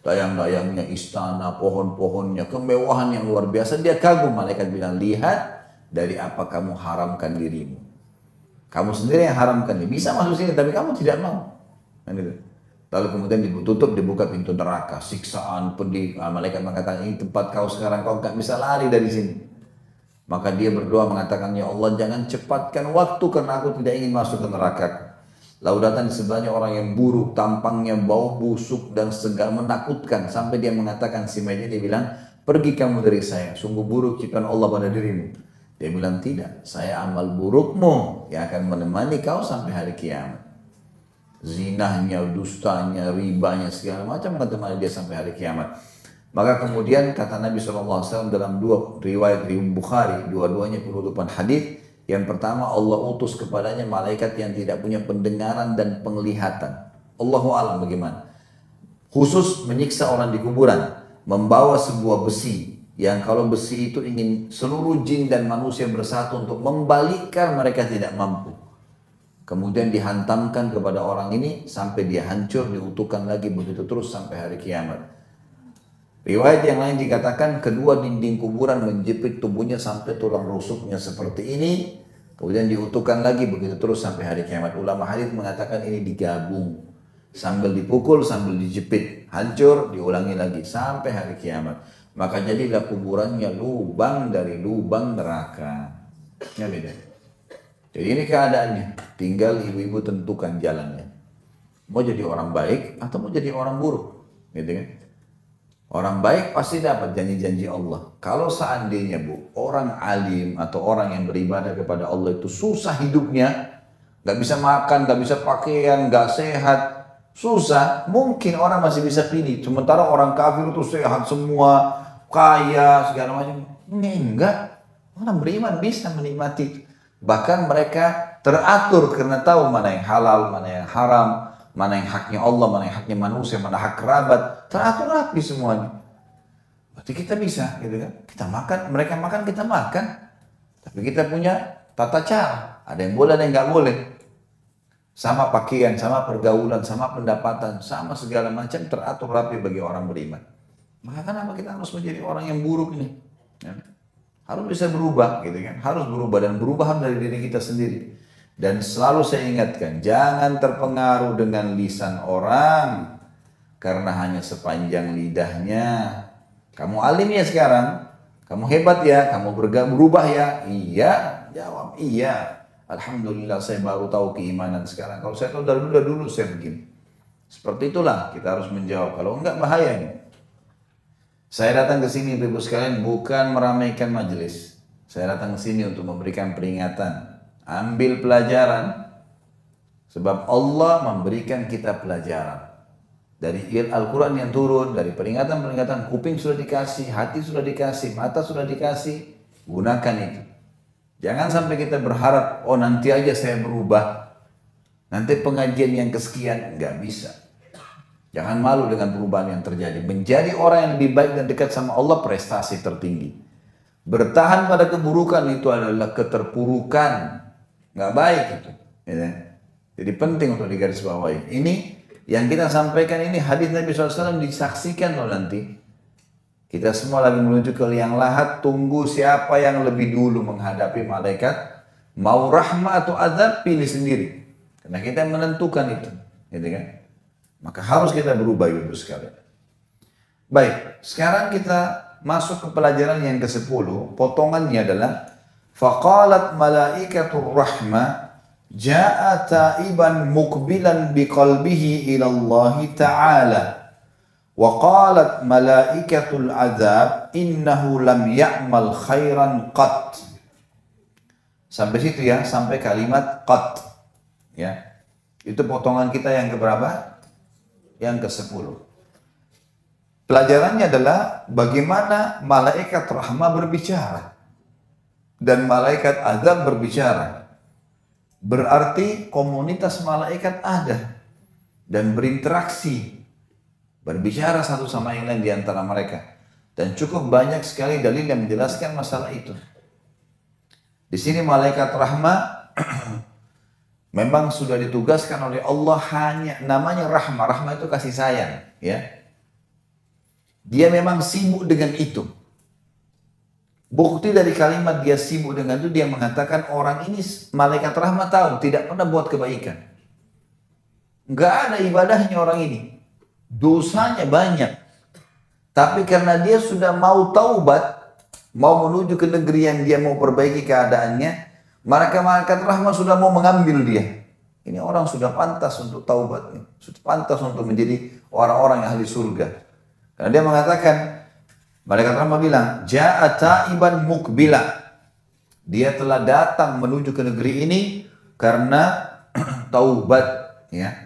layang-layangnya istana, pohon-pohonnya, kemewahan yang luar biasa. Dia kagum, malaikat bilang, lihat dari apa kamu haramkan dirimu. Kamu sendiri yang haramkan, dia bisa masuk sini tapi kamu tidak mau. Lalu kemudian ditutup, dibuka pintu neraka, siksaan, pedih. Malaikat mengatakan, ini tempat kau sekarang, kau gak bisa lari dari sini. Maka dia berdoa mengatakan, ya Allah, jangan cepatkan waktu karena aku tidak ingin masuk ke neraka. Lalu datang sebelahnya orang yang buruk, tampangnya bau busuk dan segala menakutkan. Sampai dia mengatakan, si Majid, dia bilang, pergi kamu dari saya, sungguh buruk ciptaan Allah pada dirimu. Dia bilang, tidak, saya amal burukmu yang akan menemani kau sampai hari kiamat. Zinahnya, dustanya, ribanya, segala macam akan menemani dia sampai hari kiamat. Maka kemudian kata Nabi SAW dalam dua riwayat Bukhari, dua-duanya penutupan hadis. Yang pertama, Allah utus kepadanya malaikat yang tidak punya pendengaran dan penglihatan. Allahu a'lam bagaimana. Khusus menyiksa orang di kuburan, membawa sebuah besi, yang kalau besi itu ingin seluruh jin dan manusia bersatu untuk membalikkan, mereka tidak mampu. Kemudian dihantamkan kepada orang ini sampai dia hancur, diutuhkan lagi begitu terus sampai hari kiamat. Riwayat yang lain dikatakan kedua dinding kuburan menjepit tubuhnya sampai tulang rusuknya seperti ini. Kemudian diutuhkan lagi begitu terus sampai hari kiamat. Ulama hadis mengatakan ini digabung, sambil dipukul, sambil dijepit, hancur, diulangi lagi sampai hari kiamat. Maka jadilah kuburannya lubang dari lubang neraka. Ya beda. Jadi ini keadaannya. Tinggal ibu-ibu tentukan jalannya. Mau jadi orang baik atau mau jadi orang buruk. Gitu kan? Orang baik pasti dapat janji-janji Allah. Kalau seandainya orang alim atau orang yang beribadah kepada Allah itu susah hidupnya, gak bisa makan, gak bisa pakaian, gak sehat, susah, mungkin orang masih bisa pilih. Sementara orang kafir itu sehat semua, kaya, segala macam. Ini enggak. Orang beriman bisa menikmati. Bahkan mereka teratur karena tahu mana yang halal, mana yang haram, mana yang haknya Allah, mana yang haknya manusia, mana hak kerabat. Teratur rapi semuanya. Berarti kita bisa, gitu kan? Kita makan, mereka makan, kita makan. Tapi kita punya tata cara. Ada yang boleh, ada yang nggak boleh. Sama pakaian, sama pergaulan, sama pendapatan, sama segala macam teratur rapi bagi orang beriman. Maka kenapa kita harus menjadi orang yang buruk ini? Ya. Harus bisa berubah, gitu kan? Harus berubah dan berubah dari diri kita sendiri. Dan selalu saya ingatkan, jangan terpengaruh dengan lisan orang karena hanya sepanjang lidahnya. Kamu alim ya sekarang, kamu hebat ya, kamu berubah ya. Iya, jawab iya. Alhamdulillah saya baru tahu keimanan sekarang. Kalau saya tahu dari dulu saya begini. Seperti itulah kita harus menjawab. Kalau enggak bahaya ini. Saya datang ke sini Ibu sekalian bukan meramaikan majelis. Saya datang ke sini untuk memberikan peringatan. Ambil pelajaran. Sebab Allah memberikan kita pelajaran. Dari Al-Quran yang turun, dari peringatan-peringatan, kuping sudah dikasih, hati sudah dikasih, mata sudah dikasih. Gunakan itu. Jangan sampai kita berharap, oh nanti aja saya berubah. Nanti pengajian yang kesekian, nggak bisa. Jangan malu dengan perubahan yang terjadi. Menjadi orang yang lebih baik dan dekat sama Allah, prestasi tertinggi. Bertahan pada keburukan itu adalah keterpurukan. Nggak baik itu. Jadi penting untuk digarisbawahi. Ini yang kita sampaikan ini hadis Nabi SAW disaksikan loh nanti. Kita semua lagi menuju ke liang lahat, tunggu siapa yang lebih dulu menghadapi malaikat. Mau rahmat atau azab, pilih sendiri. Karena kita yang menentukan itu. Gitu kan? Maka harus kita berubah Ibu sekalian. Baik, sekarang kita masuk ke pelajaran yang ke-10. Potongannya adalah faqalat malaikatur rahmah ja'a ta'iban mukbilan biqalbihi ila Allah ta'ala wa qalat malaikatul azab innahu lam ya'mal khairan qat. Sampai situ ya, sampai kalimat qat. Ya. Itu potongan kita yang keberapa? Yang ke-10. Pelajarannya adalah bagaimana malaikat rahmah berbicara. dan malaikat azab berbicara. Berarti komunitas malaikat ada dan berinteraksi, berbicara satu sama yang lain di antara mereka. Dan cukup banyak sekali dalil yang menjelaskan masalah itu. Di sini malaikat rahmah memang sudah ditugaskan oleh Allah, hanya namanya rahmah. Rahmah itu kasih sayang, ya. Dia memang sibuk dengan itu. Bukti dari kalimat dia sibuk dengan itu, dia mengatakan orang ini malaikat rahmat tahu tidak pernah buat kebaikan. Nggak ada ibadahnya orang ini. Dosanya banyak. Tapi karena dia sudah mau taubat, mau menuju ke negeri yang dia mau perbaiki keadaannya, maka malaikat rahmat sudah mau mengambil dia. Ini orang sudah pantas untuk taubat, sudah pantas untuk menjadi orang-orang yang ahli surga. Karena dia mengatakan, malaikat rahmat bilang, ja'a ta'iban mukbila. Dia telah datang menuju ke negeri ini karena taubat, ya.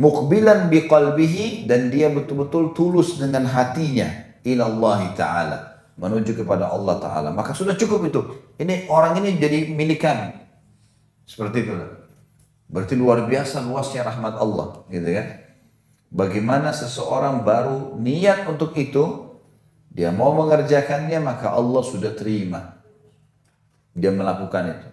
Mukbilan biqalbihi, dan dia betul-betul tulus dengan hatinya ilallahi ta'ala, menuju kepada Allah Ta'ala. Maka sudah cukup itu. Ini orang ini jadi milik kami. Seperti itu. Berarti luar biasa luasnya rahmat Allah, gitu kan? Bagaimana seseorang baru niat untuk itu, dia mau mengerjakannya, maka Allah sudah terima. Dia melakukan itu.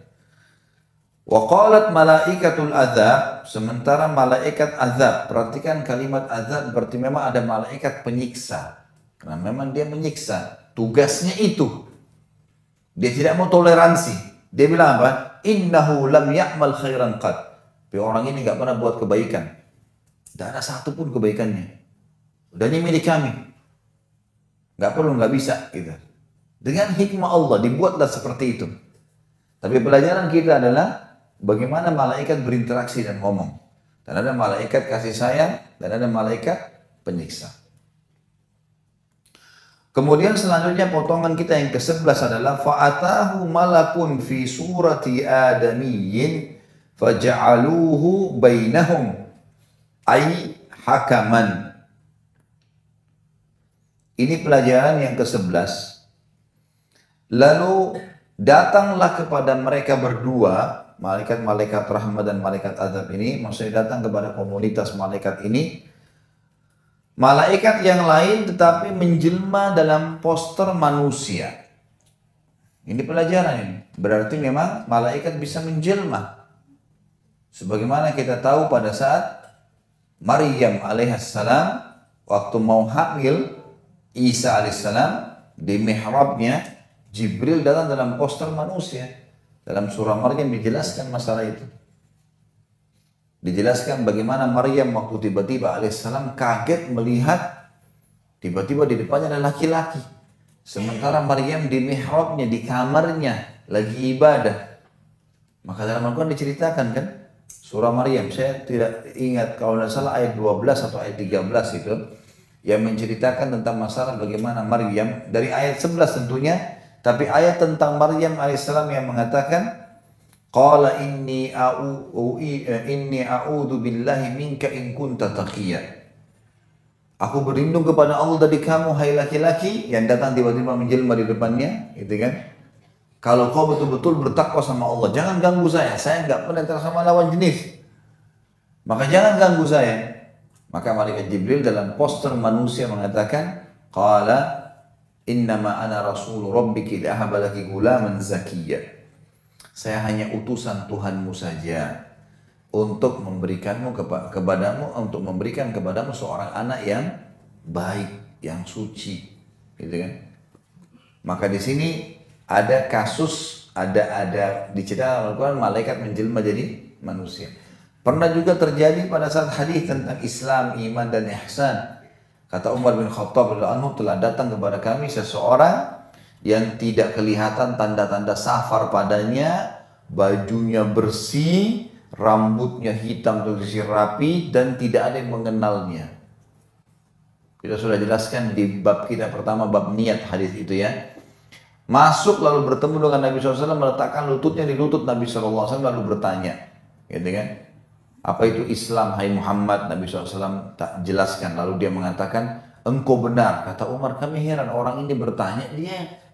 Wa qalat malaikatul azab, sementara malaikat azab, perhatikan kalimat azab berarti memang ada malaikat penyiksa. Karena memang dia menyiksa, tugasnya itu. Dia tidak mau toleransi. Dia bilang apa? Innahu lam ya'mal khairan qad. Tapi orang ini nggak pernah buat kebaikan. Tidak ada satupun kebaikannya. Dan ini milik kami. Nggak perlu, nggak bisa. Gitu. Dengan hikmah Allah dibuatlah seperti itu. Tapi pelajaran kita adalah bagaimana malaikat berinteraksi dan ngomong. Dan ada malaikat kasih sayang dan ada malaikat penyiksa. Kemudian selanjutnya potongan kita yang ke-11 adalah fa'atahu malakun fi surati adamiyyin faja'aluhu bainahum ay hakaman. Ini pelajaran yang ke-11. Lalu datanglah kepada mereka berdua, malaikat-malaikat rahmat dan malaikat azab ini, maksudnya datang kepada komunitas malaikat ini, malaikat yang lain tetapi menjelma dalam poster manusia. Ini pelajaran ini. Berarti memang malaikat bisa menjelma. Sebagaimana kita tahu pada saat Maryam alaihissalam waktu mau hamil Isa alaihissalam, di mihrabnya Jibril datang dalam poster manusia. Dalam surah Maryam dijelaskan masalah itu. Dijelaskan bagaimana Maryam waktu tiba-tiba alaihissalam kaget melihat tiba-tiba di depannya ada laki-laki. Sementara Maryam di mihrabnya, di kamarnya lagi ibadah. Maka dalam Al-Quran diceritakan kan, surah Maryam, saya tidak ingat kalau tidak salah ayat 12 atau ayat 13 itu, yang menceritakan tentang masalah bagaimana Maryam, dari ayat 11 tentunya, tapi ayat tentang Maryam alaihissalam yang mengatakan qala inni a'udzu billahi minka in kunta taqiyya. Aku berlindung kepada Allah dari kamu hai laki-laki yang datang tiba-tiba menjelma di depannya, gitu kan? Kalau kau betul-betul bertakwa sama Allah, jangan ganggu saya nggak pernah sama lawan jenis. Maka jangan ganggu saya. Maka malaikat Jibril dalam poster manusia mengatakan, qala innama ana rasul rabbiki li'ahaba laki gulaman zakiyya. Saya hanya utusan Tuhanmu saja untuk memberikanmu kepadamu, untuk memberikan kepadamu seorang anak yang baik, yang suci, gitu kan? Maka di sini ada kasus, ada diceritakan Al-Quran malaikat menjelma jadi manusia. Pernah juga terjadi pada saat hadis tentang Islam, iman dan ihsan. Kata Umar bin Khattab radhiyallahu anhu, telah datang kepada kami seseorang yang tidak kelihatan tanda-tanda safar padanya, bajunya bersih, rambutnya hitam bersih rapi, dan tidak ada yang mengenalnya. Kita sudah jelaskan di bab kita pertama, bab niat hadis itu ya. Masuk lalu bertemu dengan Nabi SAW, meletakkan lututnya di lutut Nabi SAW lalu bertanya, gitu kan? Apa itu Islam, hai Muhammad? Nabi SAW tak jelaskan. Lalu dia mengatakan, engkau benar. Kata Umar, kami heran orang ini bertanya,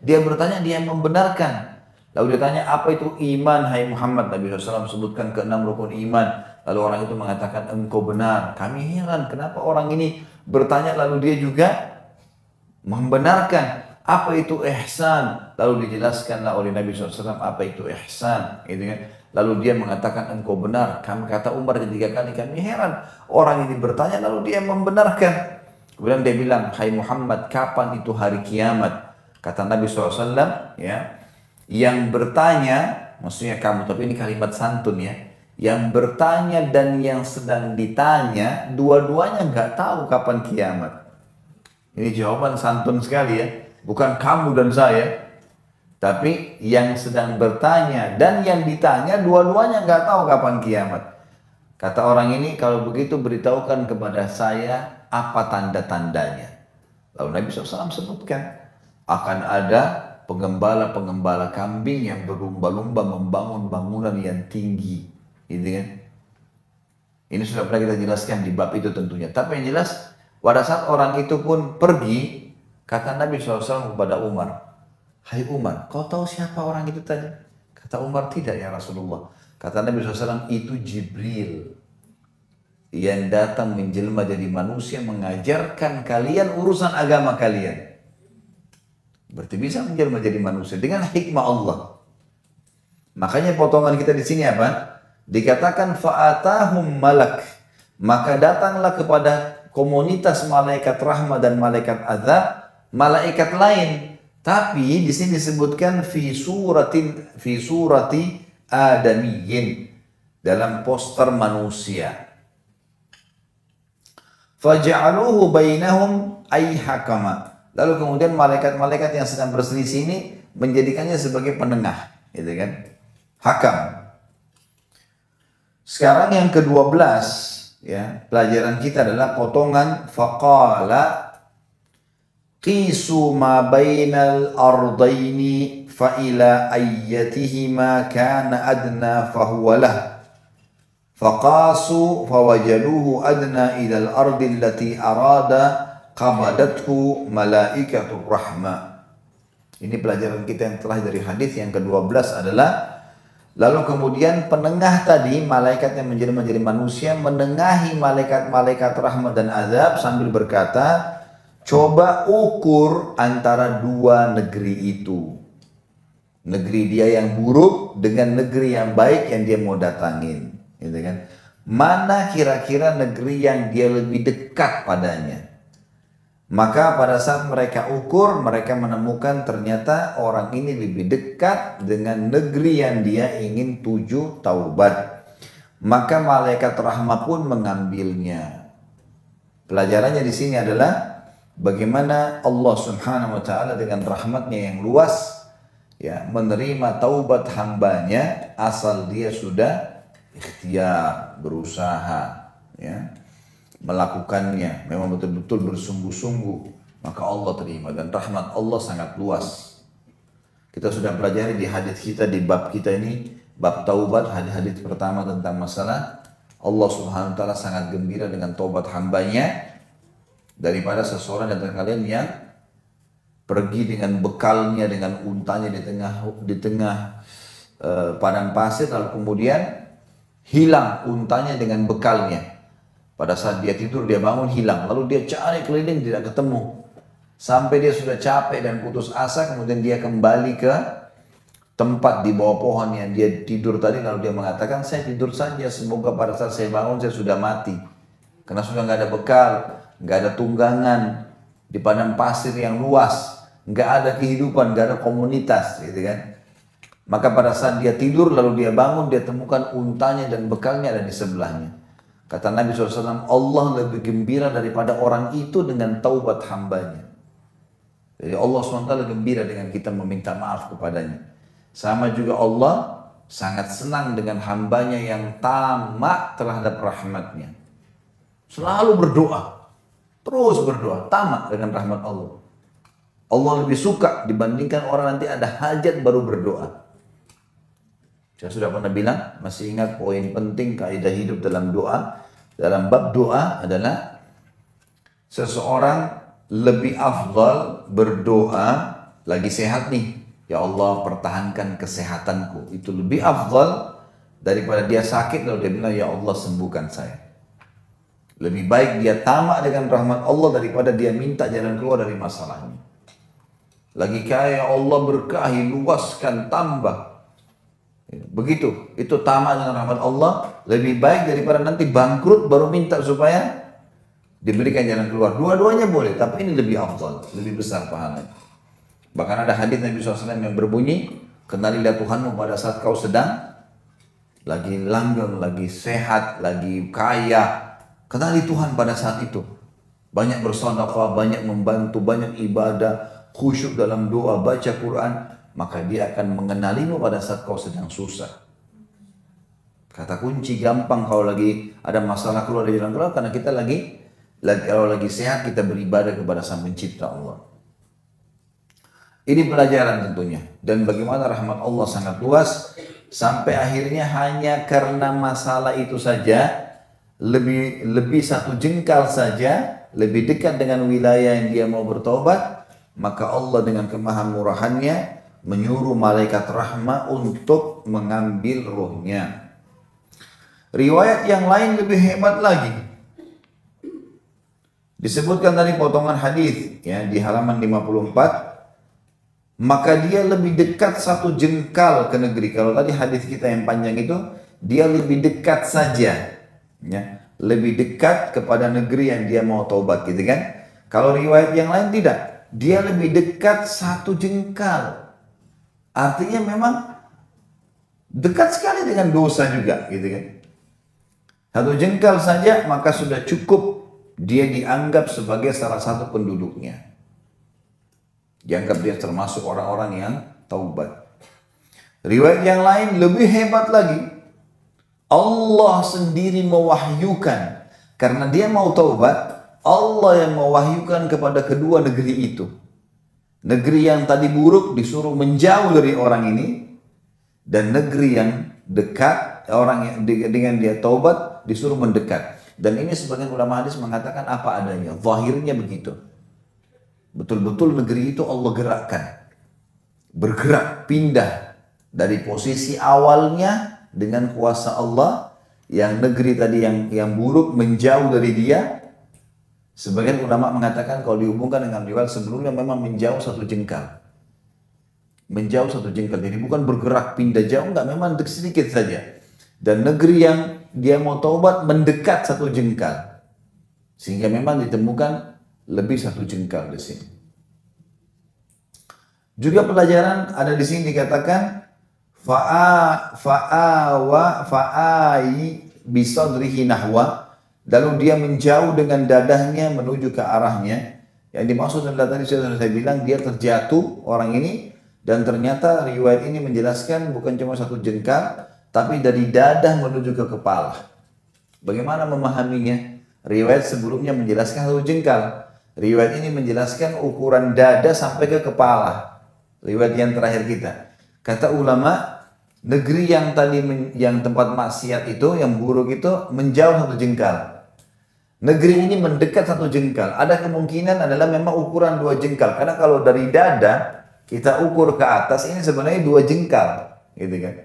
dia bertanya, dia membenarkan. Lalu dia tanya, apa itu iman hai Muhammad? Nabi SAW sebutkan ke 6 rukun iman. Lalu orang itu mengatakan, engkau benar. Kami heran, kenapa orang ini bertanya lalu dia juga membenarkan. Apa itu ihsan? Lalu dijelaskanlah oleh Nabi SAW apa itu ihsan. Gitu kan? Lalu dia mengatakan, engkau benar. Kami kata Umar ketiga kali, kami heran. Orang ini bertanya lalu dia membenarkan. Kemudian dia bilang, hai Muhammad, kapan itu hari kiamat? Kata Nabi SAW, ya, yang bertanya, maksudnya kamu, tapi ini kalimat santun ya, yang bertanya dan yang sedang ditanya, dua-duanya nggak tahu kapan kiamat. Ini jawaban santun sekali ya, bukan kamu dan saya, tapi yang sedang bertanya dan yang ditanya, dua-duanya nggak tahu kapan kiamat. Kata orang ini, kalau begitu beritahukan kepada saya apa tanda-tandanya. Lalu Nabi SAW sebutkan, akan ada penggembala-penggembala kambing yang berlumba-lumba membangun bangunan yang tinggi, gitu kan? Ini sudah pernah kita jelaskan di bab itu tentunya. Tapi yang jelas, pada saat orang itu pun pergi, kata Nabi SAW kepada Umar, hai Umar, kau tahu siapa orang itu tadi? Kata Umar, tidak ya Rasulullah. Kata Nabi SAW, itu Jibril yang datang menjelma jadi manusia mengajarkan kalian urusan agama kalian. Berarti bisa menjelma jadi manusia dengan hikmah Allah. Makanya potongan kita di sini apa? Dikatakan fa'atahum malak, maka datanglah kepada komunitas malaikat rahmat dan malaikat azab, malaikat lain. Tapi di sini disebutkan fi surati adamiyyin, dalam poster manusia. Faja'aluhu bainahum ay hakama. Lalu kemudian malaikat-malaikat yang sedang berselisih ini menjadikannya sebagai penengah, gitu kan? Hakam. Sekarang yang ke-12, ya, pelajaran kita adalah potongan faqala qisu ma bainal ardaini fa ila ayyatihima kana adna fa huwa lah. Faqasu fawajaduhu adna ila al-ardi allati arada qabadathu malaikatur rahmah. Ini pelajaran kita yang telah dari hadis yang ke-12 adalah, lalu kemudian penengah tadi, malaikat yang menjadi manusia menengahi malaikat-malaikat rahmat dan azab sambil berkata, coba ukur antara dua negeri itu. Negeri dia yang buruk dengan negeri yang baik yang dia mau datangin, gitu kan? Mana kira-kira negeri yang dia lebih dekat padanya? Maka pada saat mereka ukur, mereka menemukan ternyata orang ini lebih dekat dengan negeri yang dia ingin tuju taubat. Maka malaikat rahmah pun mengambilnya. Pelajarannya di sini adalah bagaimana Allah Subhanahu wa taala dengan rahmatnya yang luas, ya, menerima taubat hambanya asal dia sudah ikhtiar, berusaha, ya, melakukannya, memang betul-betul bersungguh-sungguh, maka Allah terima. Dan rahmat Allah sangat luas. Kita sudah pelajari di hadis kita, di bab kita ini, bab taubat, hadis pertama tentang masalah Allah Subhanahu wa taala sangat gembira dengan taubat hambanya, daripada seseorang dari kalian yang pergi dengan bekalnya, dengan untanya di tengah padang pasir, lalu kemudian hilang untanya dengan bekalnya. Pada saat dia tidur, dia bangun, hilang. Lalu dia cari keliling, tidak ketemu. Sampai dia sudah capek dan putus asa, kemudian dia kembali ke tempat di bawah pohon yang dia tidur tadi. Lalu dia mengatakan, saya tidur saja, semoga pada saat saya bangun saya sudah mati. Karena sudah nggak ada bekal, nggak ada tunggangan, di padang pasir yang luas, nggak ada kehidupan, nggak ada komunitas, gitu kan. Maka pada saat dia tidur, lalu dia bangun, dia temukan untanya dan bekalnya ada di sebelahnya. Kata Nabi SAW, Allah lebih gembira daripada orang itu dengan taubat hambanya. Jadi Allah SWT gembira dengan kita meminta maaf kepadanya. Sama juga Allah sangat senang dengan hambanya yang tamak terhadap rahmatnya. Selalu berdoa, terus berdoa, tamak dengan rahmat Allah. Allah lebih suka dibandingkan orang nanti ada hajat baru berdoa. Saya sudah pernah bilang, masih ingat poin penting kaidah hidup dalam doa. Dalam bab doa adalah seseorang lebih afdal berdoa lagi sehat nih. Ya Allah, pertahankan kesehatanku. Itu lebih afdal daripada dia sakit lalu dia bilang, ya Allah sembuhkan saya. Lebih baik dia tamak dengan rahmat Allah daripada dia minta jalan keluar dari masalahnya. Lagi kaya, Allah berkahi, luaskan, tambah. Begitu, itu tamak dengan rahmat Allah lebih baik daripada nanti bangkrut baru minta supaya diberikan jalan keluar. Dua-duanya boleh, tapi ini lebih afdal, lebih besar pahalanya. Bahkan ada hadis Nabi SAW yang berbunyi, kenalilah Tuhanmu pada saat kau sedang lagi langgeng, lagi sehat, lagi kaya. Kenali Tuhan pada saat itu. Banyak bersedekah, banyak membantu, banyak ibadah, khusyuk dalam doa, baca Quran. Maka dia akan mengenalimu pada saat kau sedang susah. Kata kunci gampang kalau lagi ada masalah keluar dari jalan keluar, karena kita kalau lagi sehat kita beribadah kepada Sang Pencipta Allah. Ini pelajaran tentunya, dan bagaimana rahmat Allah sangat luas sampai akhirnya hanya karena masalah itu saja lebih satu jengkal saja lebih dekat dengan wilayah yang dia mau bertobat, maka Allah dengan kemahamurahannya menyuruh malaikat rahmah untuk mengambil ruhnya. Riwayat yang lain lebih hebat lagi. Disebutkan tadi potongan hadis ya di halaman 54, maka dia lebih dekat satu jengkal ke negeri. Kalau tadi hadis kita yang panjang itu, dia lebih dekat saja ya, lebih dekat kepada negeri yang dia mau taubat gitu kan. Kalau riwayat yang lain tidak, dia lebih dekat satu jengkal. Artinya memang dekat sekali dengan dosa juga gitu kan. Satu jengkal saja maka sudah cukup dia dianggap sebagai salah satu penduduknya. Dianggap dia termasuk orang-orang yang taubat. Riwayat yang lain lebih hebat lagi. Allah sendiri mewahyukan. Karena dia mau taubat, Allah yang mewahyukan kepada kedua negeri itu. Negeri yang tadi buruk disuruh menjauh dari orang ini, dan negeri yang dekat orang yang dengan dia taubat disuruh mendekat. Dan ini sebagian ulama hadis mengatakan apa adanya, zahirnya begitu. Betul-betul negeri itu Allah gerakkan, bergerak, pindah dari posisi awalnya dengan kuasa Allah. Yang negeri tadi yang buruk menjauh dari dia. Sebagian ulama mengatakan kalau dihubungkan dengan riwayat sebelumnya memang menjauh satu jengkal. Menjauh satu jengkal. Jadi bukan bergerak pindah jauh, enggak, memang sedikit saja. Dan negeri yang dia mau taubat mendekat satu jengkal. Sehingga memang ditemukan lebih satu jengkal di sini. Juga pelajaran ada di sini dikatakan fa'ai bisadrihi nahwa. Lalu dia menjauh dengan dadahnya menuju ke arahnya. Yang dimaksud adalah tadi saya bilang dia terjatuh orang ini. Dan ternyata riwayat ini menjelaskan bukan cuma satu jengkal, tapi dari dadah menuju ke kepala. Bagaimana memahaminya? Riwayat sebelumnya menjelaskan satu jengkal. Riwayat ini menjelaskan ukuran dada sampai ke kepala. Riwayat yang terakhir kita. Kata ulama, negeri yang tadi yang tempat maksiat itu, yang buruk itu menjauh satu jengkal. Negeri ini mendekat satu jengkal. Ada kemungkinan adalah memang ukuran 2 jengkal. Karena kalau dari dada kita ukur ke atas ini sebenarnya 2 jengkal, gitu kan?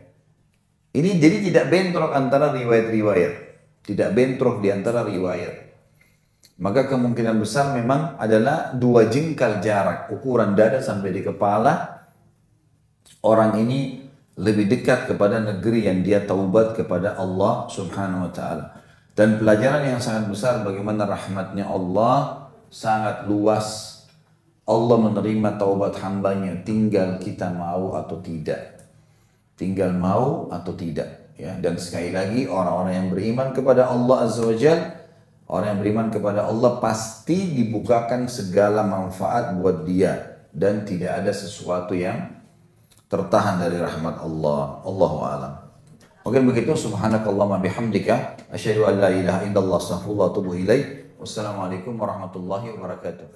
Ini jadi tidak bentrok antara riwayat-riwayat, tidak bentrok di antara riwayat. Maka kemungkinan besar memang adalah 2 jengkal jarak ukuran dada sampai di kepala. Orang ini lebih dekat kepada negeri yang dia taubat kepada Allah Subhanahu wa taala. Dan pelajaran yang sangat besar bagaimana rahmatnya Allah sangat luas. Allah menerima taubat hambanya, tinggal kita mau atau tidak. Tinggal mau atau tidak. Ya. Dan sekali lagi orang-orang yang beriman kepada Allah Azza wa Jalla, orang yang beriman kepada Allah pasti dibukakan segala manfaat buat dia. Dan tidak ada sesuatu yang tertahan dari rahmat Allah. Allahu a'lam. Mungkin begitu. Subhanakallahumma bihamdika asyhadu an la ilaha illallah astaghfirullah wa atubu ilaik. Wassalamualaikum warahmatullahi wabarakatuh.